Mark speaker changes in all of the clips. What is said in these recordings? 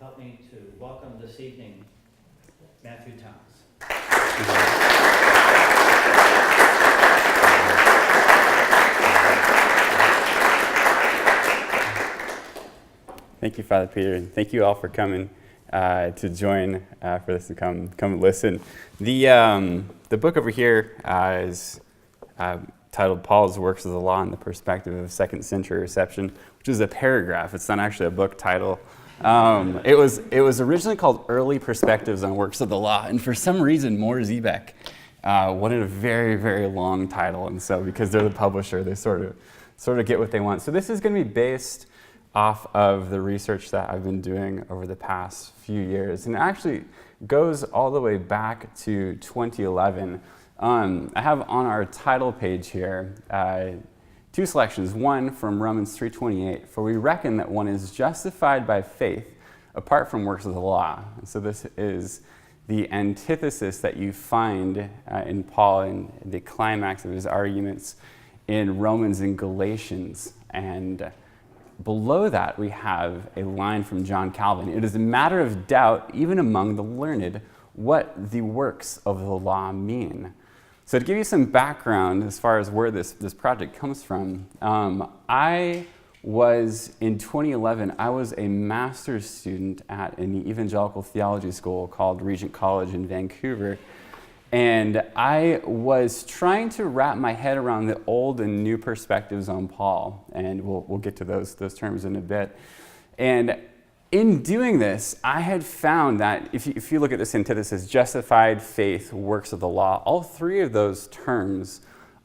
Speaker 1: help me to welcome this evening Matthew Thomas.
Speaker 2: Thank you, Father Peter, and thank you all for coming to join for this and come and listen. The book over here is titled Paul's Works of the Law in the Perspective of Second Century Reception, which is a paragraph. It's not actually a book title. It was originally called Early Perspectives on Works of the Law, and for some reason, Moore Zebek wanted a very, very long title, and so because they're the publisher, they sort of get what they want. So this is going to be based off of the research that I've been doing over the past few years, and it actually goes all the way back to 2011. I have on our title page here two selections, one from Romans 3:28, for we reckon that one is justified by faith apart from works of the law. And so this is the antithesis that you find in Paul in the climax of his arguments in Romans and Galatians. And below that, we have a line from John Calvin. It is a matter of doubt, even among the learned, what the works of the law mean. So to give you some background as far as where this project comes from, in 2011, I was a master's student at an evangelical theology school called Regent College in Vancouver. And I was trying to wrap my head around the old and new perspectives on Paul, and we'll get to those terms in a bit. And in doing this, I had found that if you look at this antithesis, justified, faith, works of the law, all three of those terms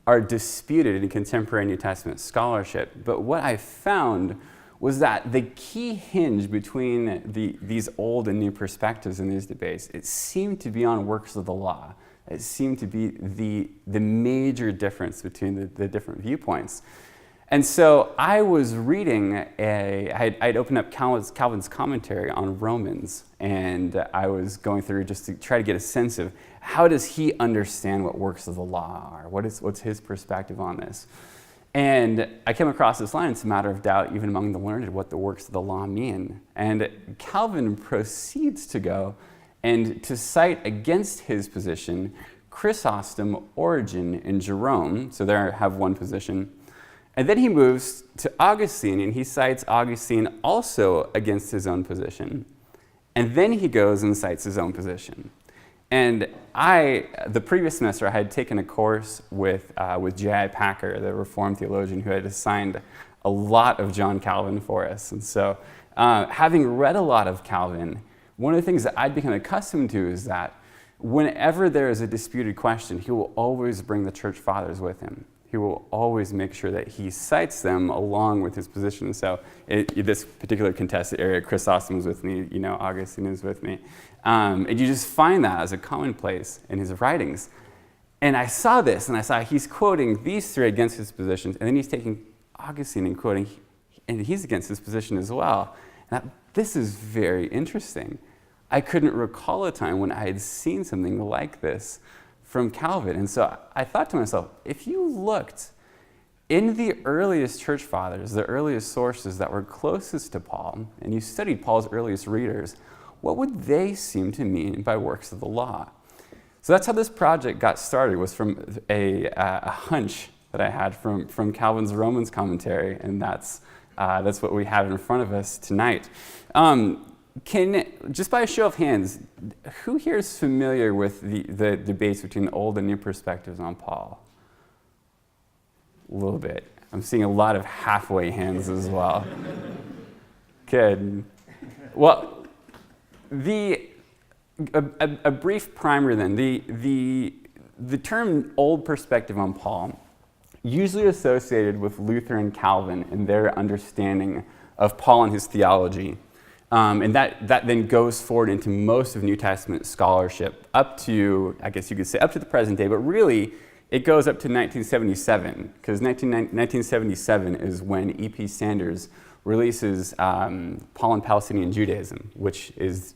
Speaker 2: are disputed in contemporary New Testament scholarship. But what I found was that the key hinge between these old and new perspectives in these debates, it seemed to be on works of the law. It seemed to be the major difference between the different viewpoints. And so I was reading, I'd opened up Calvin's commentary on Romans, and I was going through just to try to get a sense of how does he understand what works of the law are? What's his perspective on this? And I came across this line, it's a matter of doubt even among the learned what the works of the law mean. And Calvin proceeds to go and to cite against his position Chrysostom, Origen, and Jerome. So there I have one position. And then he moves to Augustine, and he cites Augustine also against his own position. And then he goes and cites his own position. And the previous semester, I had taken a course with J.I. Packer, the Reformed theologian, who had assigned a lot of John Calvin for us. And so having read a lot of Calvin, one of the things that I'd become accustomed to is that whenever there is a disputed question, he will always bring the church fathers with him. He will always make sure that he cites them along with his position. So this particular contested area, Chrysostom was with me, Augustine is with me. And you just find that as a commonplace in his writings. And I saw this, and I saw he's quoting these three against his positions, and then he's taking Augustine and quoting, and he's against his position as well. And this is very interesting. I couldn't recall a time when I had seen something like this from Calvin. And so I thought to myself, if you looked in the earliest church fathers, the earliest sources that were closest to Paul, and you studied Paul's earliest readers, what would they seem to mean by works of the law? So that's how this project got started, was from a hunch that I had from Calvin's Romans commentary, and that's what we have in front of us tonight. Just by a show of hands, who here is familiar with the debates between old and new perspectives on Paul? A little bit. I'm seeing a lot of halfway hands as well. Good. Well, a brief primer then. The term old perspective on Paul, usually associated with Luther and Calvin and their understanding of Paul and his theology. And that then goes forward into most of New Testament scholarship up to, I guess you could say, up to the present day, but really it goes up to 1977, because 1977 is when E.P. Sanders releases Paul and Palestinian Judaism, which is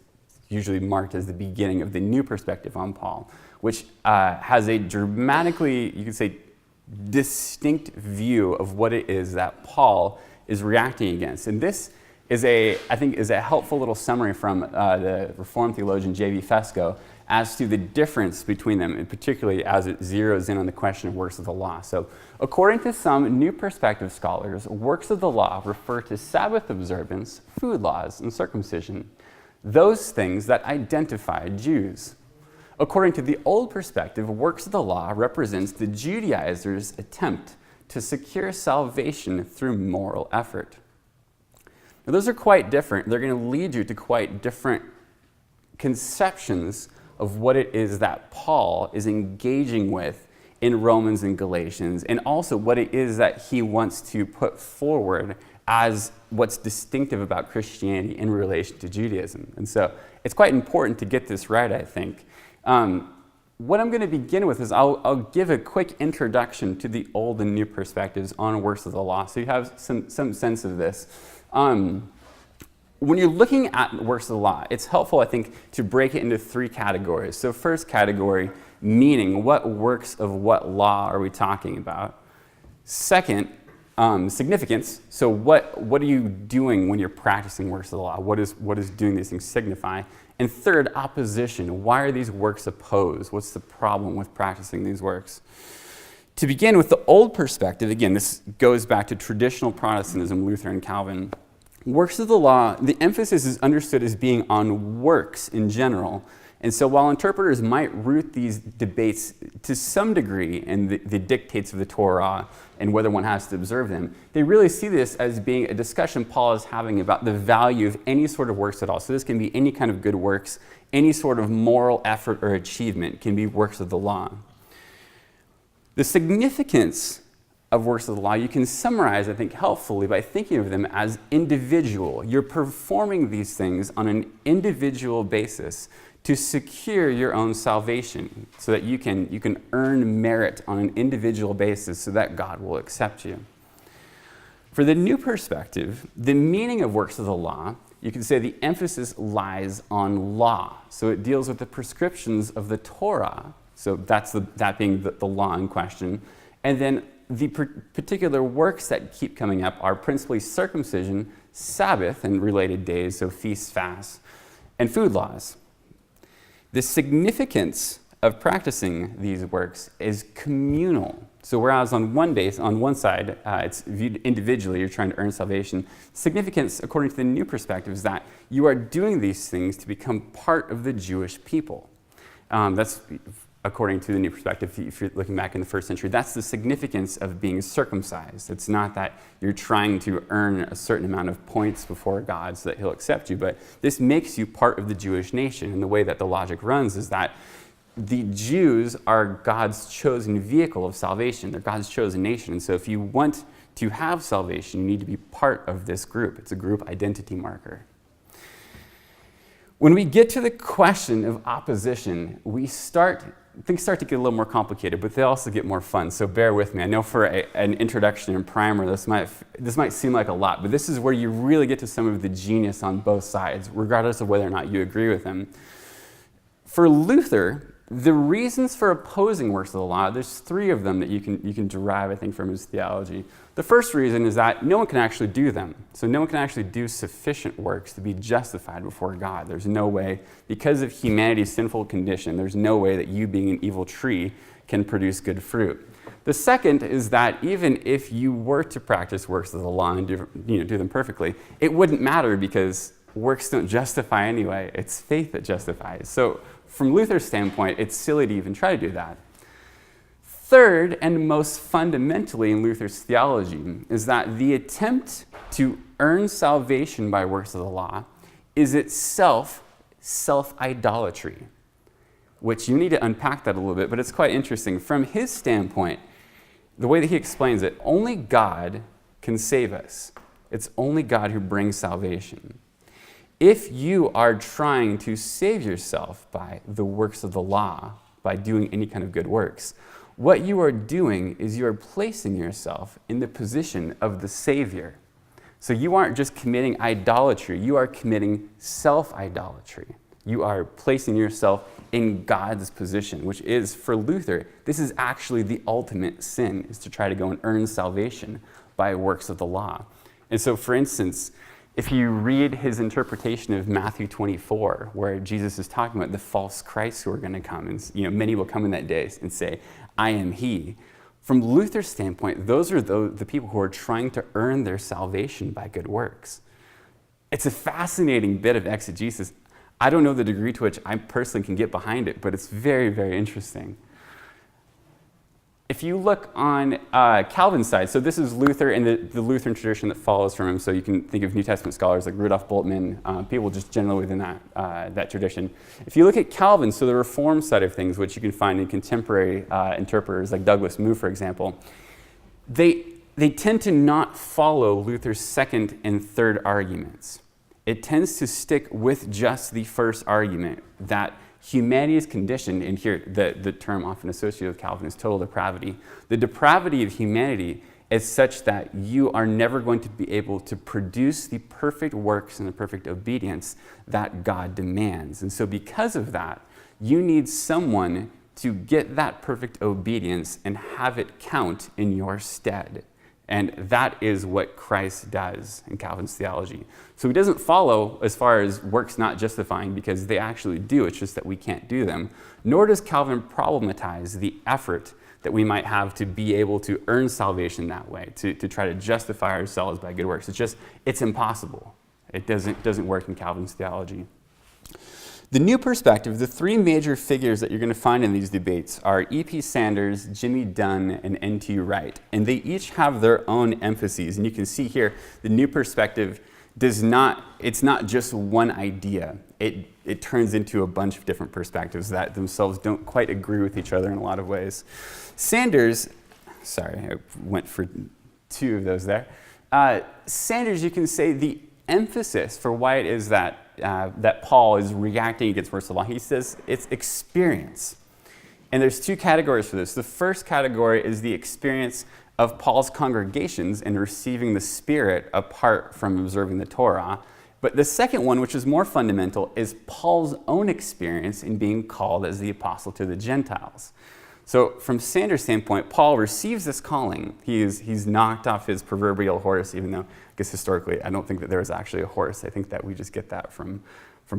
Speaker 2: usually marked as the beginning of the new perspective on Paul, which has a dramatically, you could say, distinct view of what it is that Paul is reacting against. And this I think is a helpful little summary from the Reformed theologian J.V. Fesco as to the difference between them, and particularly as it zeroes in on the question of works of the law. So, according to some New Perspective scholars, works of the law refer to Sabbath observance, food laws, and circumcision, those things that identify Jews. According to the Old Perspective, works of the law represents the Judaizers' attempt to secure salvation through moral effort. Now, those are quite different. They're going to lead you to quite different conceptions of what it is that Paul is engaging with in Romans and Galatians, and also what it is that he wants to put forward as what's distinctive about Christianity in relation to Judaism. And so it's quite important to get this right, I think. What I'm going to begin with is I'll give a quick introduction to the Old and New perspectives on works of the law, so you have some sense of this. When you're looking at works of the law, it's helpful, I think, to break it into three categories. So first category, meaning. What works of what law are we talking about? Second, significance. So what are you doing when you're practicing works of the law? What is doing these things signify? And third, opposition. Why are these works opposed? What's the problem with practicing these works? To begin with the old perspective, again, this goes back to traditional Protestantism, Luther and Calvin. Works of the law, the emphasis is understood as being on works in general. And so while interpreters might root these debates to some degree in the dictates of the Torah and whether one has to observe them, they really see this as being a discussion Paul is having about the value of any sort of works at all. So this can be any kind of good works, any sort of moral effort or achievement can be works of the law. The significance of works of the law, you can summarize, I think, helpfully by thinking of them as individual. You're performing these things on an individual basis to secure your own salvation so that you can earn merit on an individual basis so that God will accept you. For the new perspective, the meaning of works of the law, you can say the emphasis lies on law. So it deals with the prescriptions of the Torah, so that being the law in question, and then the particular works that keep coming up are principally circumcision, Sabbath and related days, so feasts, fasts, and food laws. The significance of practicing these works is communal. So whereas on one side, it's viewed individually, you're trying to earn salvation, significance, according to the new perspective, is that you are doing these things to become part of the Jewish people. That's according to the new perspective, if you're looking back in the first century, that's the significance of being circumcised. It's not that you're trying to earn a certain amount of points before God so that he'll accept you, but this makes you part of the Jewish nation. And the way that the logic runs is that the Jews are God's chosen vehicle of salvation. They're God's chosen nation. And so if you want to have salvation, you need to be part of this group. It's a group identity marker. When we get to the question of opposition, things start to get a little more complicated, but they also get more fun, so bear with me. I know for an introduction and primer, this might seem like a lot, but this is where you really get to some of the genius on both sides, regardless of whether or not you agree with him. For Luther, the reasons for opposing works of the law, there's three of them that you can derive, I think, from his theology. The first reason is that no one can actually do them. So no one can actually do sufficient works to be justified before God. There's no way, because of humanity's sinful condition, there's no way that you being an evil tree can produce good fruit. The second is that even if you were to practice works of the law and do them perfectly, it wouldn't matter because works don't justify anyway. It's faith that justifies. So from Luther's standpoint, it's silly to even try to do that. Third, and most fundamentally in Luther's theology, is that the attempt to earn salvation by works of the law is itself self-idolatry, which you need to unpack that a little bit, but it's quite interesting. From his standpoint, the way that he explains it, only God can save us. It's only God who brings salvation. If you are trying to save yourself by the works of the law, by doing any kind of good works, what you are doing is you are placing yourself in the position of the Savior. So you aren't just committing idolatry, you are committing self-idolatry. You are placing yourself in God's position, which is, for Luther, this is actually the ultimate sin, is to try to go and earn salvation by works of the law. And so, for instance, If you read his interpretation of Matthew 24, where Jesus is talking about the false Christs who are going to come, and many will come in that day and say, I am he. From Luther's standpoint, those are the people who are trying to earn their salvation by good works. It's a fascinating bit of exegesis. I don't know the degree to which I personally can get behind it, but it's very, very interesting. If you look on Calvin's side, so this is Luther and the Lutheran tradition that follows from him, so you can think of New Testament scholars like Rudolf Bultmann, people just generally within that tradition. If you look at Calvin, so the Reformed side of things, which you can find in contemporary interpreters like Douglas Moo, for example, they tend to not follow Luther's second and third arguments. It tends to stick with just the first argument, that humanity is conditioned, and here the term often associated with Calvin is total depravity. The depravity of humanity is such that you are never going to be able to produce the perfect works and the perfect obedience that God demands. And so because of that, you need someone to get that perfect obedience and have it count in your stead. And that is what Christ does in Calvin's theology. So he doesn't follow as far as works not justifying, because they actually do, it's just that we can't do them. Nor does Calvin problematize the effort that we might have to be able to earn salvation that way, to try to justify ourselves by good works. It's impossible. It doesn't work in Calvin's theology. The new perspective, the three major figures that you're going to find in these debates are E.P. Sanders, Jimmy Dunn, and N.T. Wright. And they each have their own emphases. And you can see here, the new perspective it's not just one idea. It turns into a bunch of different perspectives that themselves don't quite agree with each other in a lot of ways. Sanders, sorry, I went for two of those there. Sanders, you can say the emphasis for why it is that Paul is reacting against works of the law. He says it's experience. And there's two categories for this. The first category is the experience of Paul's congregations in receiving the Spirit apart from observing the Torah. But the second one, which is more fundamental, is Paul's own experience in being called as the apostle to the Gentiles. So from Sanders' standpoint, Paul receives this calling. He's knocked off his proverbial horse, even though, I guess historically, I don't think that there was actually a horse. I think that we just get that from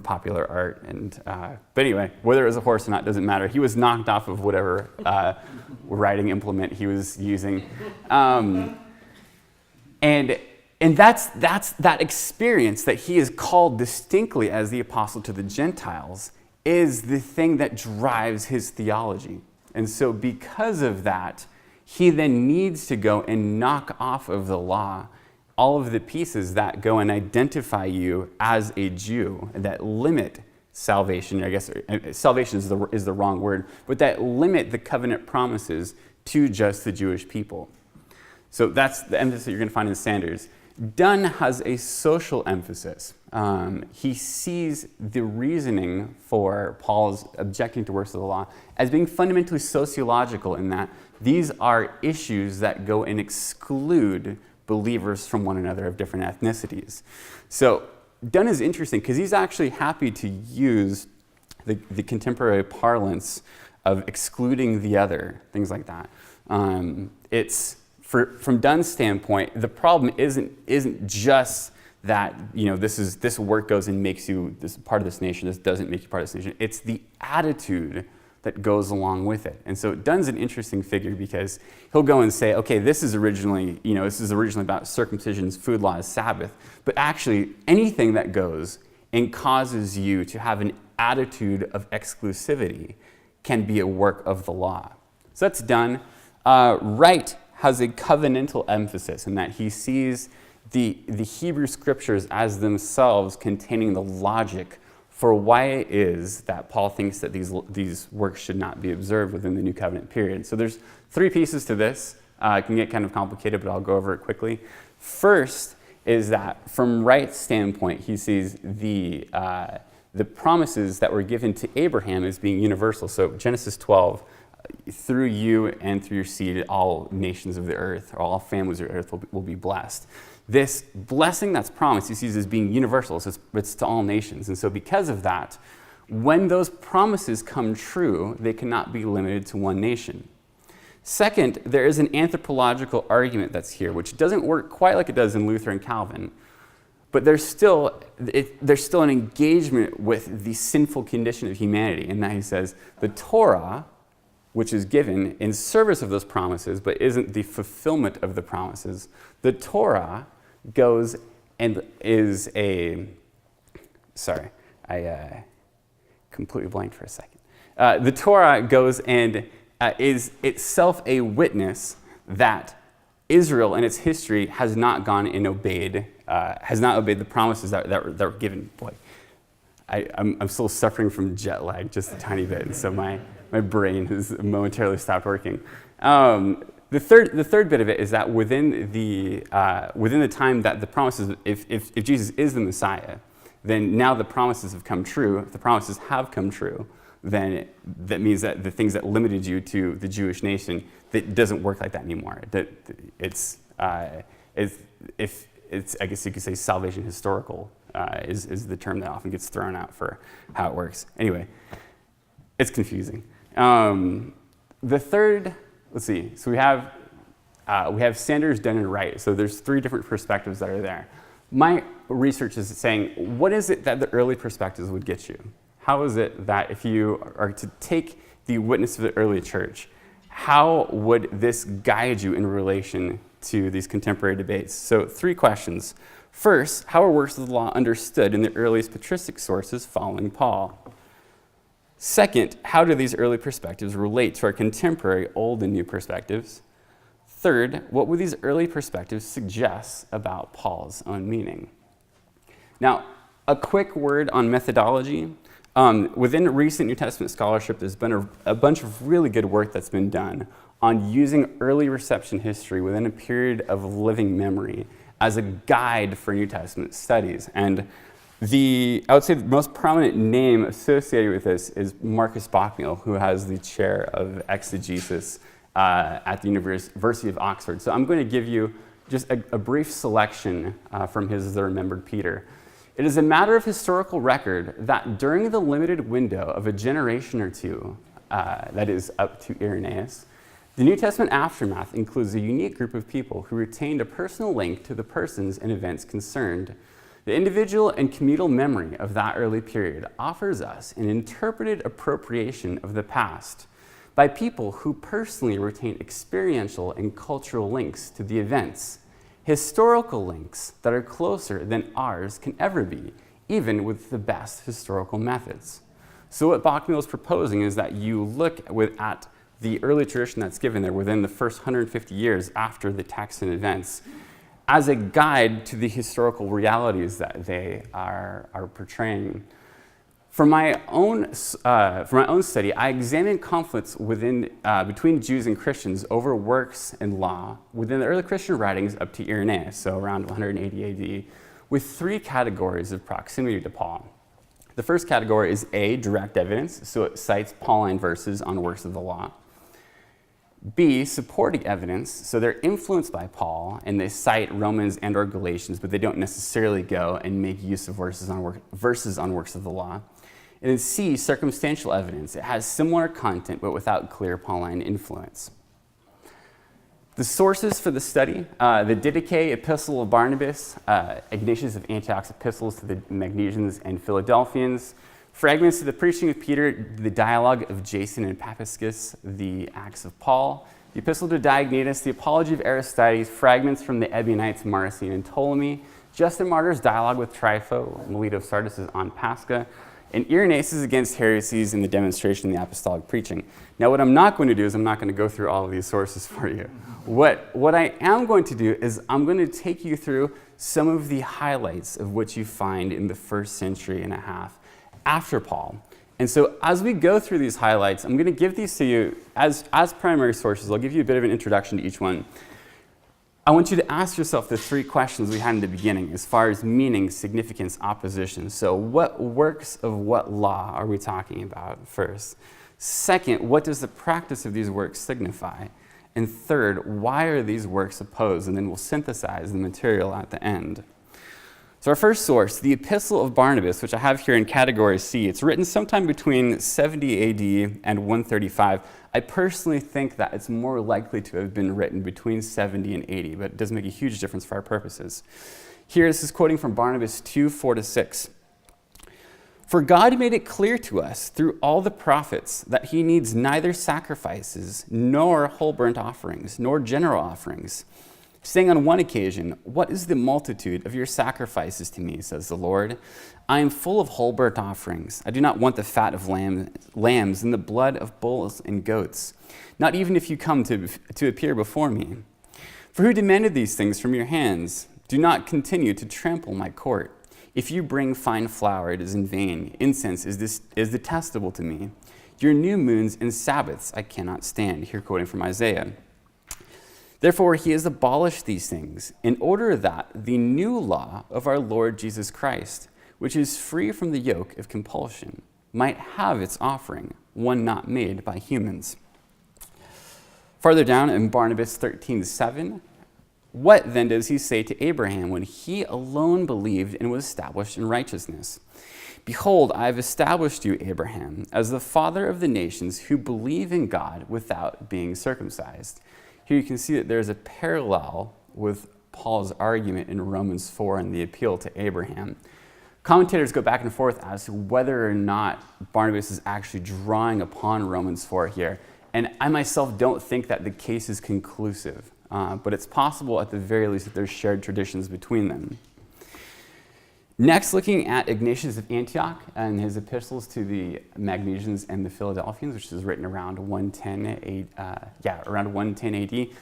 Speaker 2: popular art. But anyway, whether it was a horse or not doesn't matter. He was knocked off of whatever riding implement he was using. And that's that experience that he is called distinctly as the apostle to the Gentiles is the thing that drives his theology. And so because of that, he then needs to go and knock off of the law all of the pieces that go and identify you as a Jew, that limit salvation. I guess salvation is the wrong word, but that limit the covenant promises to just the Jewish people. So that's the emphasis that you're going to find in Sanders. Dunn has a social emphasis. He sees the reasoning for Paul's objecting to works of the law as being fundamentally sociological, in that these are issues that go and exclude believers from one another of different ethnicities. So Dunn is interesting because he's actually happy to use the contemporary parlance of excluding the other, things like that. From Dunn's standpoint, the problem isn't just that this work goes and makes you this part of this nation. This doesn't make you part of this nation. It's the attitude that goes along with it. And so Dunn's an interesting figure because he'll go and say, okay, this is originally about circumcisions, food laws, Sabbath, but actually anything that goes and causes you to have an attitude of exclusivity can be a work of the law. So that's Dunn. Wright has a covenantal emphasis in that he sees the Hebrew scriptures as themselves containing the logic for why it is that Paul thinks that these works should not be observed within the New Covenant period. So there's three pieces to this. It can get kind of complicated, but I'll go over it quickly. First is that from Wright's standpoint, he sees the promises that were given to Abraham as being universal. So Genesis 12, through you and through your seed, all nations of the earth, or all families of the earth will be blessed. This blessing that's promised, he sees as being universal. So it's to all nations. And so because of that, when those promises come true, they cannot be limited to one nation. Second, there is an anthropological argument that's here, which doesn't work quite like it does in Luther and Calvin. but there's still an engagement with the sinful condition of humanity, in that he says the Torah, which is given in service of those promises, but isn't the fulfillment of the promises. The Torah goes and is a, sorry, I completely blanked for a second. The Torah goes and is itself a witness that Israel in its history has not gone and obeyed the promises that were given. Boy, I'm still suffering from jet lag just a tiny bit, and so my brain has momentarily stopped working. The third bit of it is that within the time that the promises, if Jesus is the Messiah, then now the promises have come true. If the promises have come true, then that means that the things that limited you to the Jewish nation, that doesn't work like that anymore. That it's I guess you could say salvation historical is the term that often gets thrown out for how it works. Anyway, it's confusing. The third, let's see. So we have Sanders, Dunn, and Wright. So there's three different perspectives that are there. My research is saying, what is it that the early perspectives would get you? How is it that if you are to take the witness of the early church, how would this guide you in relation to these contemporary debates? So 3 questions. First, how are works of the law understood in the earliest patristic sources following Paul? Second, how do these early perspectives relate to our contemporary Old and New perspectives? Third, what would these early perspectives suggest about Paul's own meaning? Now, a quick word on methodology. Within recent New Testament scholarship, there's been a bunch of really good work that's been done on using early reception history within a period of living memory as a guide for New Testament studies. And I would say the most prominent name associated with this is Marcus Bockmeal, who has the chair of exegesis at the University of Oxford. So I'm going to give you just a brief selection from his The Remembered Peter. It is a matter of historical record that during the limited window of a generation or two, that is up to Irenaeus, the New Testament aftermath includes a unique group of people who retained a personal link to the persons and events concerned. The individual and communal memory of that early period offers us an interpreted appropriation of the past by people who personally retain experiential and cultural links to the events, historical links that are closer than ours can ever be, even with the best historical methods. So what Bockmeal is proposing is that you look at the early tradition that's given there within the first 150 years after the text and events as a guide to the historical realities that they are portraying. For my own study, I examined conflicts between Jews and Christians over works and law within the early Christian writings up to Irenaeus, so around 180 AD, with 3 categories of proximity to Paul. The first category is A, direct evidence, so it cites Pauline verses on works of the law. B, supporting evidence, so they're influenced by Paul and they cite Romans and or Galatians, but they don't necessarily go and make use of verses on works of the law. And then C, circumstantial evidence. It has similar content, but without clear Pauline influence. The sources for the study, the Didache, Epistle of Barnabas, Ignatius of Antioch's epistles to the Magnesians and Philadelphians, fragments of the preaching of Peter, the dialogue of Jason and Papiscus, the Acts of Paul, the Epistle to Diognetus, the Apology of Aristides, fragments from the Ebionites, Marcion and Ptolemy, Justin Martyr's dialogue with Trifle, Melito of Sardis' on Pascha, and Irenaeus Is against Heresies and the demonstration of the apostolic preaching. Now, what I'm not going to do is I'm not going to go through all of these sources for you. What I am going to do is I'm going to take you through some of the highlights of what you find in the first century and a half after Paul. And so as we go through these highlights, I'm going to give these to you as primary sources. I'll give you a bit of an introduction to each one. I want you to ask yourself the 3 questions we had in the beginning as far as meaning, significance, opposition. So what works of what law are we talking about first? Second, what does the practice of these works signify? And third, why are these works opposed? And then we'll synthesize the material at the end. So our first source, the Epistle of Barnabas, which I have here in category C. It's written sometime between 70 AD and 135. I personally think that it's more likely to have been written between 70 and 80, but it does make a huge difference for our purposes. Here, this is quoting from Barnabas 2:4-6. For God made it clear to us through all the prophets that he needs neither sacrifices, nor whole burnt offerings, nor general offerings. Saying on one occasion, what is the multitude of your sacrifices to me, says the Lord? I am full of whole burnt offerings. I do not want the fat of lambs and the blood of bulls and goats, not even if you come to appear before me. For who demanded these things from your hands? Do not continue to trample my court. If you bring fine flour, it is in vain. Incense is detestable to me. Your new moons and Sabbaths I cannot stand. Here quoting from Isaiah. Therefore, he has abolished these things in order that the new law of our Lord Jesus Christ, which is free from the yoke of compulsion, might have its offering, one not made by humans. Farther down in Barnabas 13:7, what then does he say to Abraham when he alone believed and was established in righteousness? Behold, I have established you, Abraham, as the father of the nations who believe in God without being circumcised. Here you can see that there's a parallel with Paul's argument in Romans 4 and the appeal to Abraham. Commentators go back and forth as to whether or not Barnabas is actually drawing upon Romans 4 here. And I myself don't think that the case is conclusive. But it's possible at the very least that there's shared traditions between them. Next, looking at Ignatius of Antioch and his epistles to the Magnesians and the Philadelphians, which is written around 110 AD.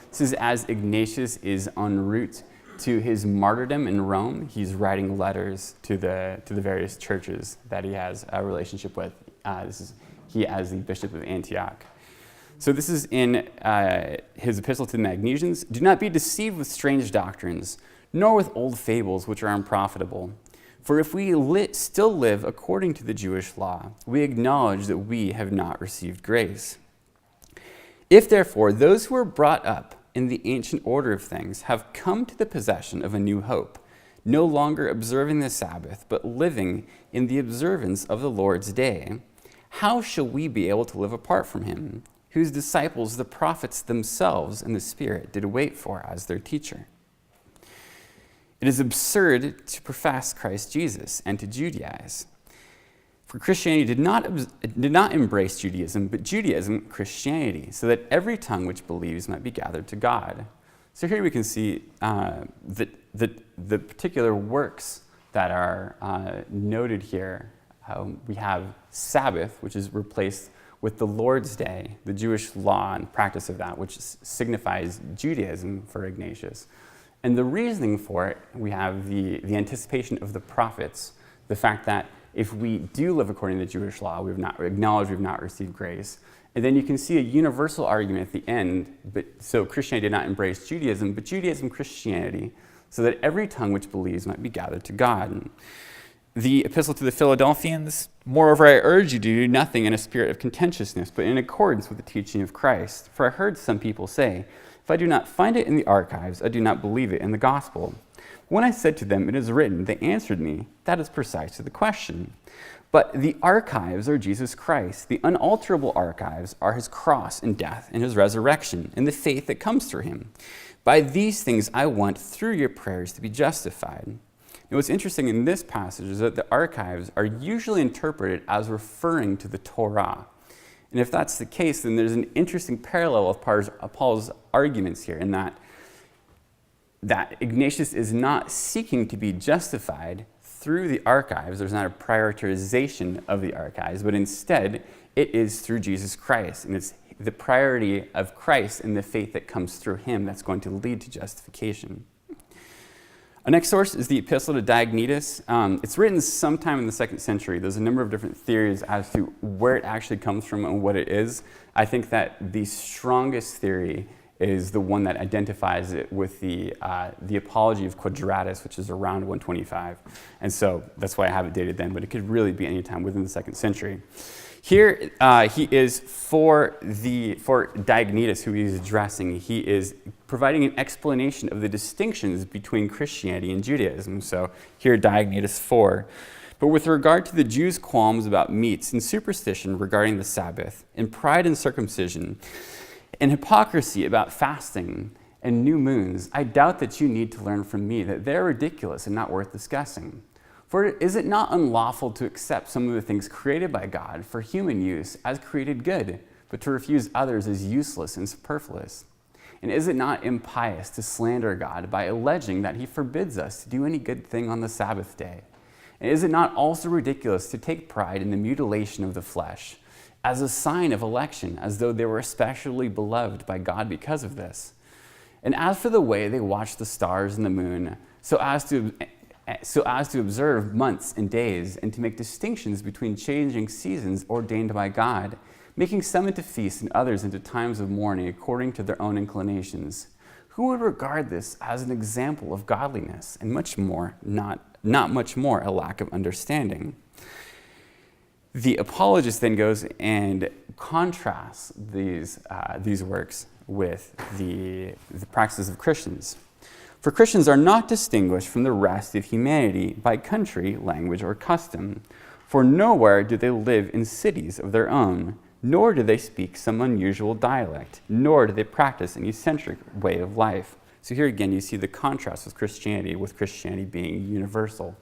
Speaker 2: This is as Ignatius is en route to his martyrdom in Rome. He's writing letters to the various churches that he has a relationship with. He as the Bishop of Antioch. So this is in his epistle to the Magnesians. Do not be deceived with strange doctrines, nor with old fables which are unprofitable. For if we still live according to the Jewish law, we acknowledge that we have not received grace. If therefore those who were brought up in the ancient order of things have come to the possession of a new hope, no longer observing the Sabbath, but living in the observance of the Lord's day, how shall we be able to live apart from him, whose disciples the prophets themselves in the Spirit did wait for as their teacher? It is absurd to profess Christ Jesus and to Judaize. For Christianity did not embrace Judaism, but Judaism Christianity, so that every tongue which believes might be gathered to God. So here we can see the particular works that are noted here. We have Sabbath, which is replaced with the Lord's Day, the Jewish law and practice of that, which signifies Judaism for Ignatius. And the reasoning for it, we have the anticipation of the prophets, the fact that if we do live according to the Jewish law, we've not received grace. And then you can see a universal argument at the end, so Christianity did not embrace Judaism, but Judaism Christianity, so that every tongue which believes might be gathered to God. The epistle to the Philadelphians, moreover, I urge you to do nothing in a spirit of contentiousness, but in accordance with the teaching of Christ. For I heard some people say, if I do not find it in the archives, I do not believe it in the gospel. When I said to them, it is written, they answered me, that is precisely the question. But the archives are Jesus Christ. The unalterable archives are his cross and death and his resurrection and the faith that comes through him. By these things I want, through your prayers, to be justified. And what's interesting in this passage is that the archives are usually interpreted as referring to the Torah. And if that's the case, then there's an interesting parallel of Paul's arguments here in that Ignatius is not seeking to be justified through the archives. There's not a prioritization of the archives, but instead it is through Jesus Christ. And it's the priority of Christ and the faith that comes through him that's going to lead to justification. Our next source is the Epistle to Diognetus. It's written sometime in the 2nd century. There's a number of different theories as to where it actually comes from and what it is. I think that the strongest theory is the one that identifies it with the Apology of Quadratus, which is around 125. And so that's why I have it dated then, but it could really be any time within the 2nd century. Here, he is for Diognetus, who he's addressing. He is providing an explanation of the distinctions between Christianity and Judaism. So here, Diognetus 4. But with regard to the Jews' qualms about meats and superstition regarding the Sabbath, and pride in circumcision, and hypocrisy about fasting, and new moons, I doubt that you need to learn from me that they're ridiculous and not worth discussing. For is it not unlawful to accept some of the things created by God for human use as created good, but to refuse others as useless and superfluous? And is it not impious to slander God by alleging that he forbids us to do any good thing on the Sabbath day? And is it not also ridiculous to take pride in the mutilation of the flesh as a sign of election, as though they were especially beloved by God because of this? And as for the way they watch the stars and the moon, so as to observe months and days, and to make distinctions between changing seasons ordained by God, making some into feasts and others into times of mourning according to their own inclinations, who would regard this as an example of godliness, and much more, not much more a lack of understanding? The apologist then goes and contrasts these works with the practices of Christians. For Christians are not distinguished from the rest of humanity by country, language, or custom. For nowhere do they live in cities of their own, nor do they speak some unusual dialect, nor do they practice an eccentric way of life. So here again you see the contrast with Christianity being universal.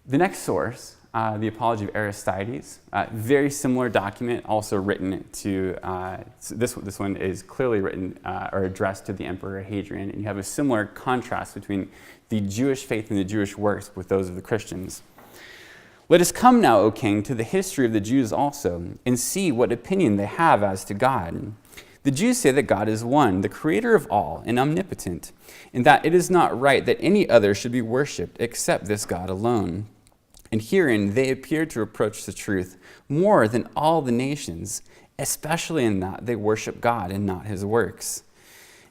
Speaker 2: The next source, the Apology of Aristides, very similar document, also written to, this one is clearly written or addressed to the Emperor Hadrian, and you have a similar contrast between the Jewish faith and the Jewish works with those of the Christians. Let us come now, O king, to the history of the Jews also, and see what opinion they have as to God. The Jews say that God is one, the creator of all, and omnipotent, and that it is not right that any other should be worshipped except this God alone. And herein they appear to approach the truth more than all the nations, especially in that they worship God and not his works.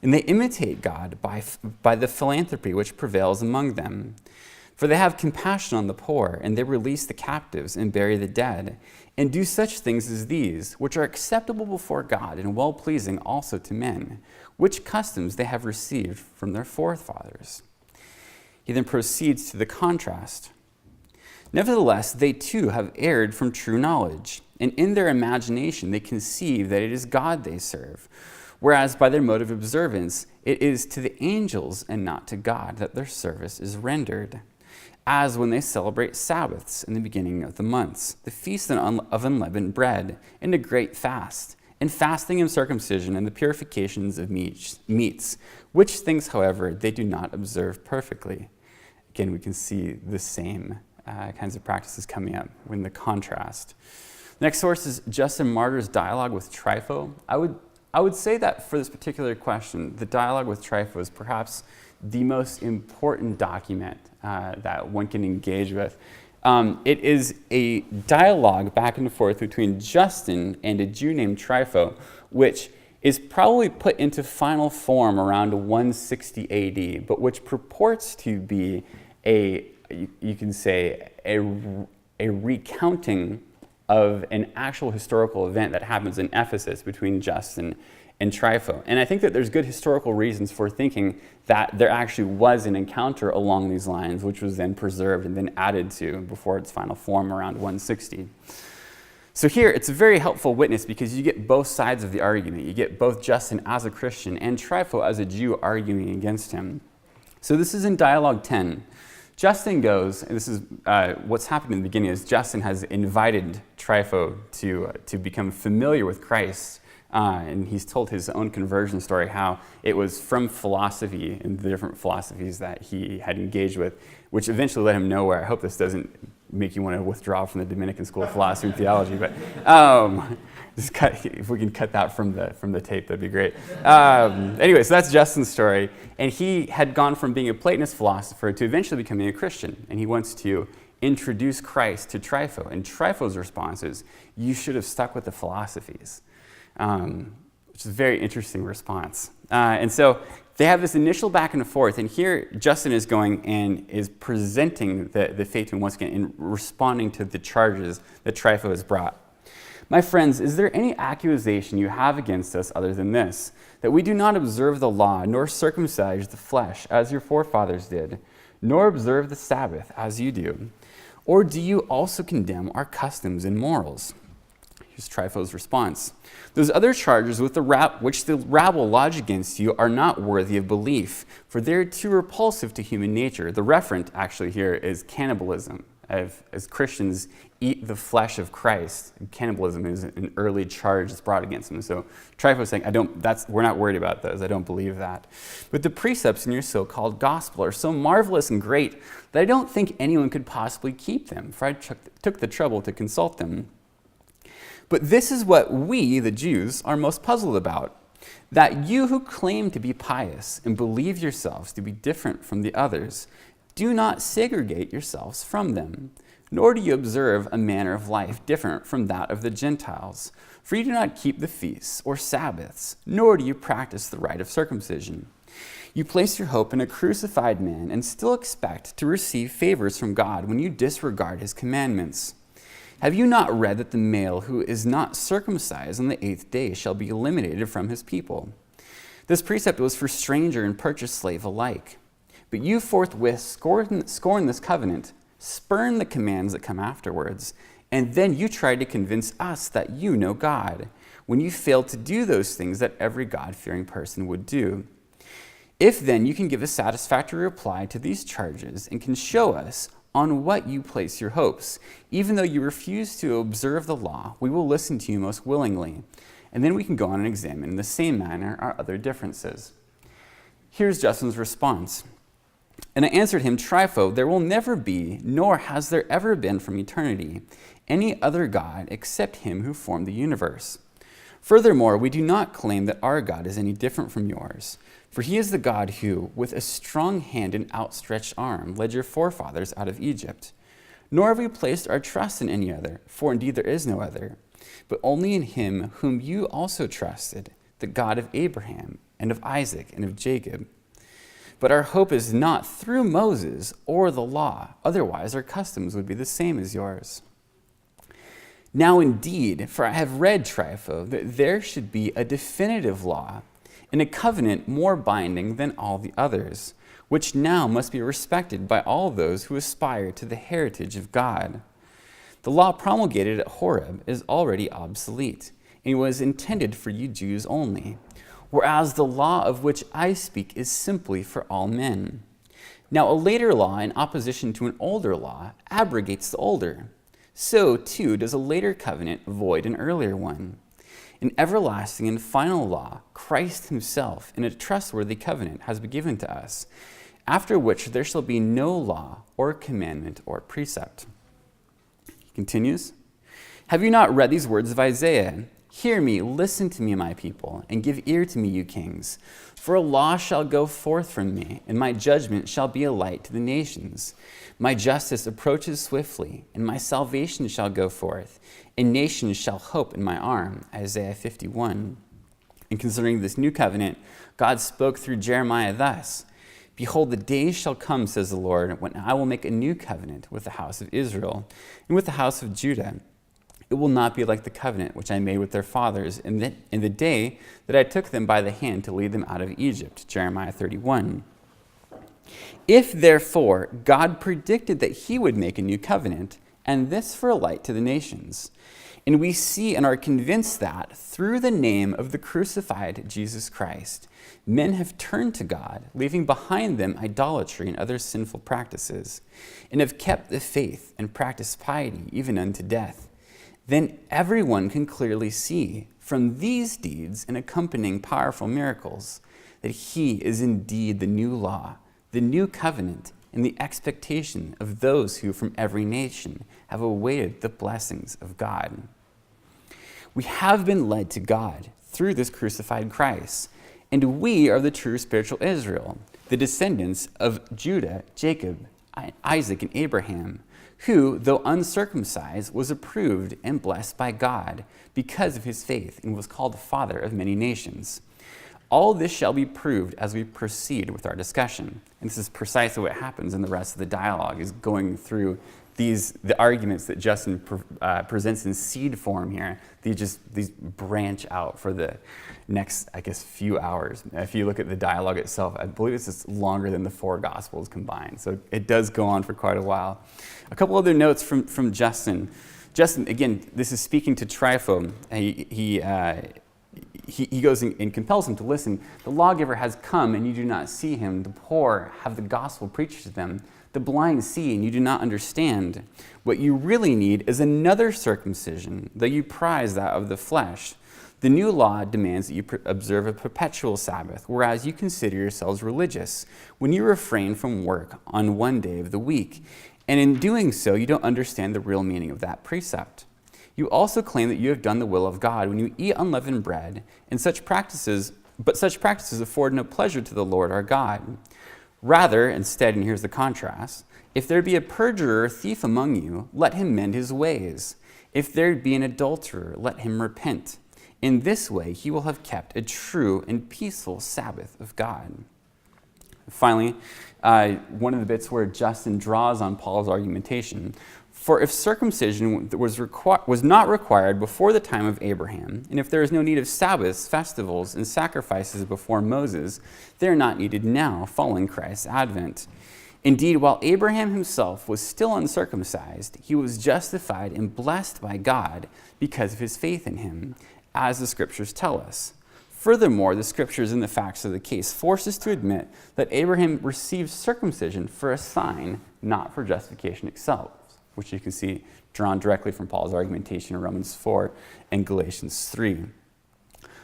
Speaker 2: And they imitate God by the philanthropy which prevails among them. For they have compassion on the poor, and they release the captives and bury the dead, and do such things as these, which are acceptable before God and well-pleasing also to men, which customs they have received from their forefathers. He then proceeds to the contrast. Nevertheless, they too have erred from true knowledge, and in their imagination they conceive that it is God they serve, whereas by their mode of observance it is to the angels and not to God that their service is rendered. As when they celebrate Sabbaths in the beginning of the months, the feast of unleavened bread, and a great fast, and fasting and circumcision and the purifications of meats, which things, however, they do not observe perfectly. Again, we can see the same kinds of practices coming up in the contrast. The next source is Justin Martyr's dialogue with Trifle. I would say that for this particular question, the dialogue with Trifle is perhaps the most important document that one can engage with. It is a dialogue back and forth between Justin and a Jew named Trifle, which is probably put into final form around 160 AD, but which purports to be you can say, a recounting of an actual historical event that happens in Ephesus between Justin and Trifle. And I think that there's good historical reasons for thinking that there actually was an encounter along these lines, which was then preserved and then added to before its final form around 160. So here, it's a very helpful witness because you get both sides of the argument. You get both Justin as a Christian and Trifle as a Jew arguing against him. So this is in Dialogue 10. Justin goes, and this is what's happened in the beginning, is Justin has invited Trifle to become familiar with Christ, and he's told his own conversion story, how it was from philosophy and the different philosophies that he had engaged with, which eventually led him nowhere. I hope this doesn't make you want to withdraw from the Dominican School of Philosophy and Theology, but if we can cut that from the tape, that'd be great. Anyway, so that's Justin's story. And he had gone from being a Platonist philosopher to eventually becoming a Christian. And he wants to introduce Christ to Trifle. And Trifle's response is, you should have stuck with the philosophies, which is a very interesting response. And so they have this initial back and forth. And here Justin is going and is presenting the faith to him once again and responding to the charges that Trifle has brought. My friends, is there any accusation you have against us other than this, that we do not observe the law, nor circumcise the flesh, as your forefathers did, nor observe the Sabbath, as you do? Or do you also condemn our customs and morals? Here's Trifle's response. Those other charges which the rabble lodge against you are not worthy of belief, for they are too repulsive to human nature. The referent actually here is cannibalism. As Christians eat the flesh of Christ, cannibalism is an early charge that's brought against them. So Trifle is saying, we're not worried about those. I don't believe that. But the precepts in your so-called gospel are so marvelous and great that I don't think anyone could possibly keep them, for I took the trouble to consult them. But this is what we, the Jews, are most puzzled about, that you who claim to be pious and believe yourselves to be different from the others, do not segregate yourselves from them, nor do you observe a manner of life different from that of the Gentiles. For you do not keep the feasts or Sabbaths, nor do you practice the rite of circumcision. You place your hope in a crucified man and still expect to receive favors from God when you disregard his commandments. Have you not read that the male who is not circumcised on the 8th day shall be eliminated from his people? This precept was for stranger and purchased slave alike. But you forthwith scorn this covenant, spurn the commands that come afterwards, and then you try to convince us that you know God, when you fail to do those things that every God-fearing person would do. If then you can give a satisfactory reply to these charges and can show us on what you place your hopes, even though you refuse to observe the law, we will listen to you most willingly, and then we can go on and examine in the same manner our other differences. Here's Justin's response. And I answered him, Trifle, there will never be, nor has there ever been from eternity, any other God except him who formed the universe. Furthermore, we do not claim that our God is any different from yours, for he is the God who, with a strong hand and outstretched arm, led your forefathers out of Egypt. Nor have we placed our trust in any other, for indeed there is no other, but only in him whom you also trusted, the God of Abraham, and of Isaac, and of Jacob. But our hope is not through Moses or the law, otherwise our customs would be the same as yours. Now indeed, for I have read, Trifle, that there should be a definitive law, and a covenant more binding than all the others, which now must be respected by all those who aspire to the heritage of God. The law promulgated at Horeb is already obsolete, and was intended for you Jews only, whereas the law of which I speak is simply for all men. Now a later law in opposition to an older law abrogates the older. So too does a later covenant void an earlier one. An everlasting and final law, Christ himself, in a trustworthy covenant, has been given to us, after which there shall be no law or commandment or precept. He continues, have you not read these words of Isaiah? Hear me, listen to me, my people, and give ear to me, you kings. For a law shall go forth from me, and my judgment shall be a light to the nations. My justice approaches swiftly, and my salvation shall go forth, and nations shall hope in my arm. Isaiah 51. And concerning this new covenant, God spoke through Jeremiah thus, Behold, the days shall come, says the Lord, when I will make a new covenant with the house of Israel, and with the house of Judah. It will not be like the covenant which I made with their fathers in the day that I took them by the hand to lead them out of Egypt. Jeremiah 31. If, therefore, God predicted that he would make a new covenant, and this for a light to the nations, and we see and are convinced that, through the name of the crucified Jesus Christ, men have turned to God, leaving behind them idolatry and other sinful practices, and have kept the faith and practiced piety even unto death, then everyone can clearly see from these deeds and accompanying powerful miracles that he is indeed the new law, the new covenant, and the expectation of those who from every nation have awaited the blessings of God. We have been led to God through this crucified Christ, and we are the true spiritual Israel, the descendants of Judah, Jacob, Isaac, and Abraham, who, though uncircumcised, was approved and blessed by God because of his faith and was called the father of many nations. All this shall be proved as we proceed with our discussion. And this is precisely what happens in the rest of the dialogue, is going through the arguments that Justin presents in seed form here. These branch out for the next, few hours. If you look at the dialogue itself, I believe it's just longer than the 4 Gospels combined. So it does go on for quite a while. A couple other notes from Justin. Justin, again, this is speaking to Trifle. He goes and compels him to listen. The lawgiver has come, and you do not see him. The poor have the gospel preached to them. The blind see, and you do not understand. What you really need is another circumcision, though you prize that of the flesh. The new law demands that you observe a perpetual Sabbath, whereas you consider yourselves religious when you refrain from work on one day of the week. And in doing so, you don't understand the real meaning of that precept. You also claim that you have done the will of God when you eat unleavened bread, and such practices afford no pleasure to the Lord our God. Rather, instead, and here's the contrast, if there be a perjurer or thief among you, let him mend his ways. If there be an adulterer, let him repent. In this way, he will have kept a true and peaceful Sabbath of God. Finally, one of the bits where Justin draws on Paul's argumentation. For if circumcision was not required before the time of Abraham, and if there is no need of Sabbaths, festivals, and sacrifices before Moses, they are not needed now, following Christ's advent. Indeed, while Abraham himself was still uncircumcised, he was justified and blessed by God because of his faith in him, as the Scriptures tell us. Furthermore, the Scriptures and the facts of the case force us to admit that Abraham received circumcision for a sign, not for justification itself, which you can see drawn directly from Paul's argumentation in Romans 4 and Galatians 3.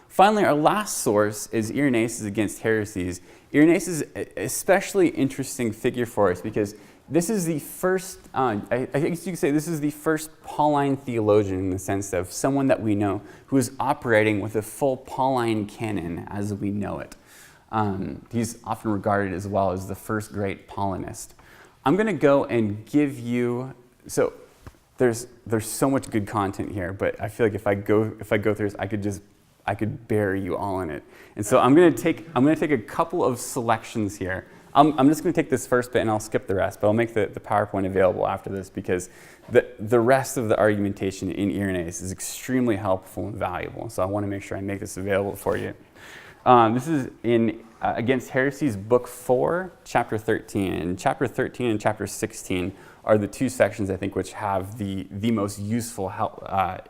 Speaker 2: Finally, our last source is Irenaeus Is against Heresies. Irenaeus is an especially interesting figure for us because this is the first, I guess you could say this is the first Pauline theologian in the sense of someone that we know who is operating with a full Pauline canon as we know it. He's often regarded as well as the first great Paulinist. I'm going to go and give you, so there's so much good content here, but I feel like if I go through this, I could bury you all in it. And so I'm going to take a couple of selections here. I'm just going to take this first bit and I'll skip the rest, but I'll make the PowerPoint available after this because the rest of the argumentation in Irenaeus is extremely helpful and valuable. So I want to make sure I make this available for you. This is in Against Heresies, Book 4, Chapter 13. And Chapter 13 and Chapter 16 are the two sections, I think, which have the most useful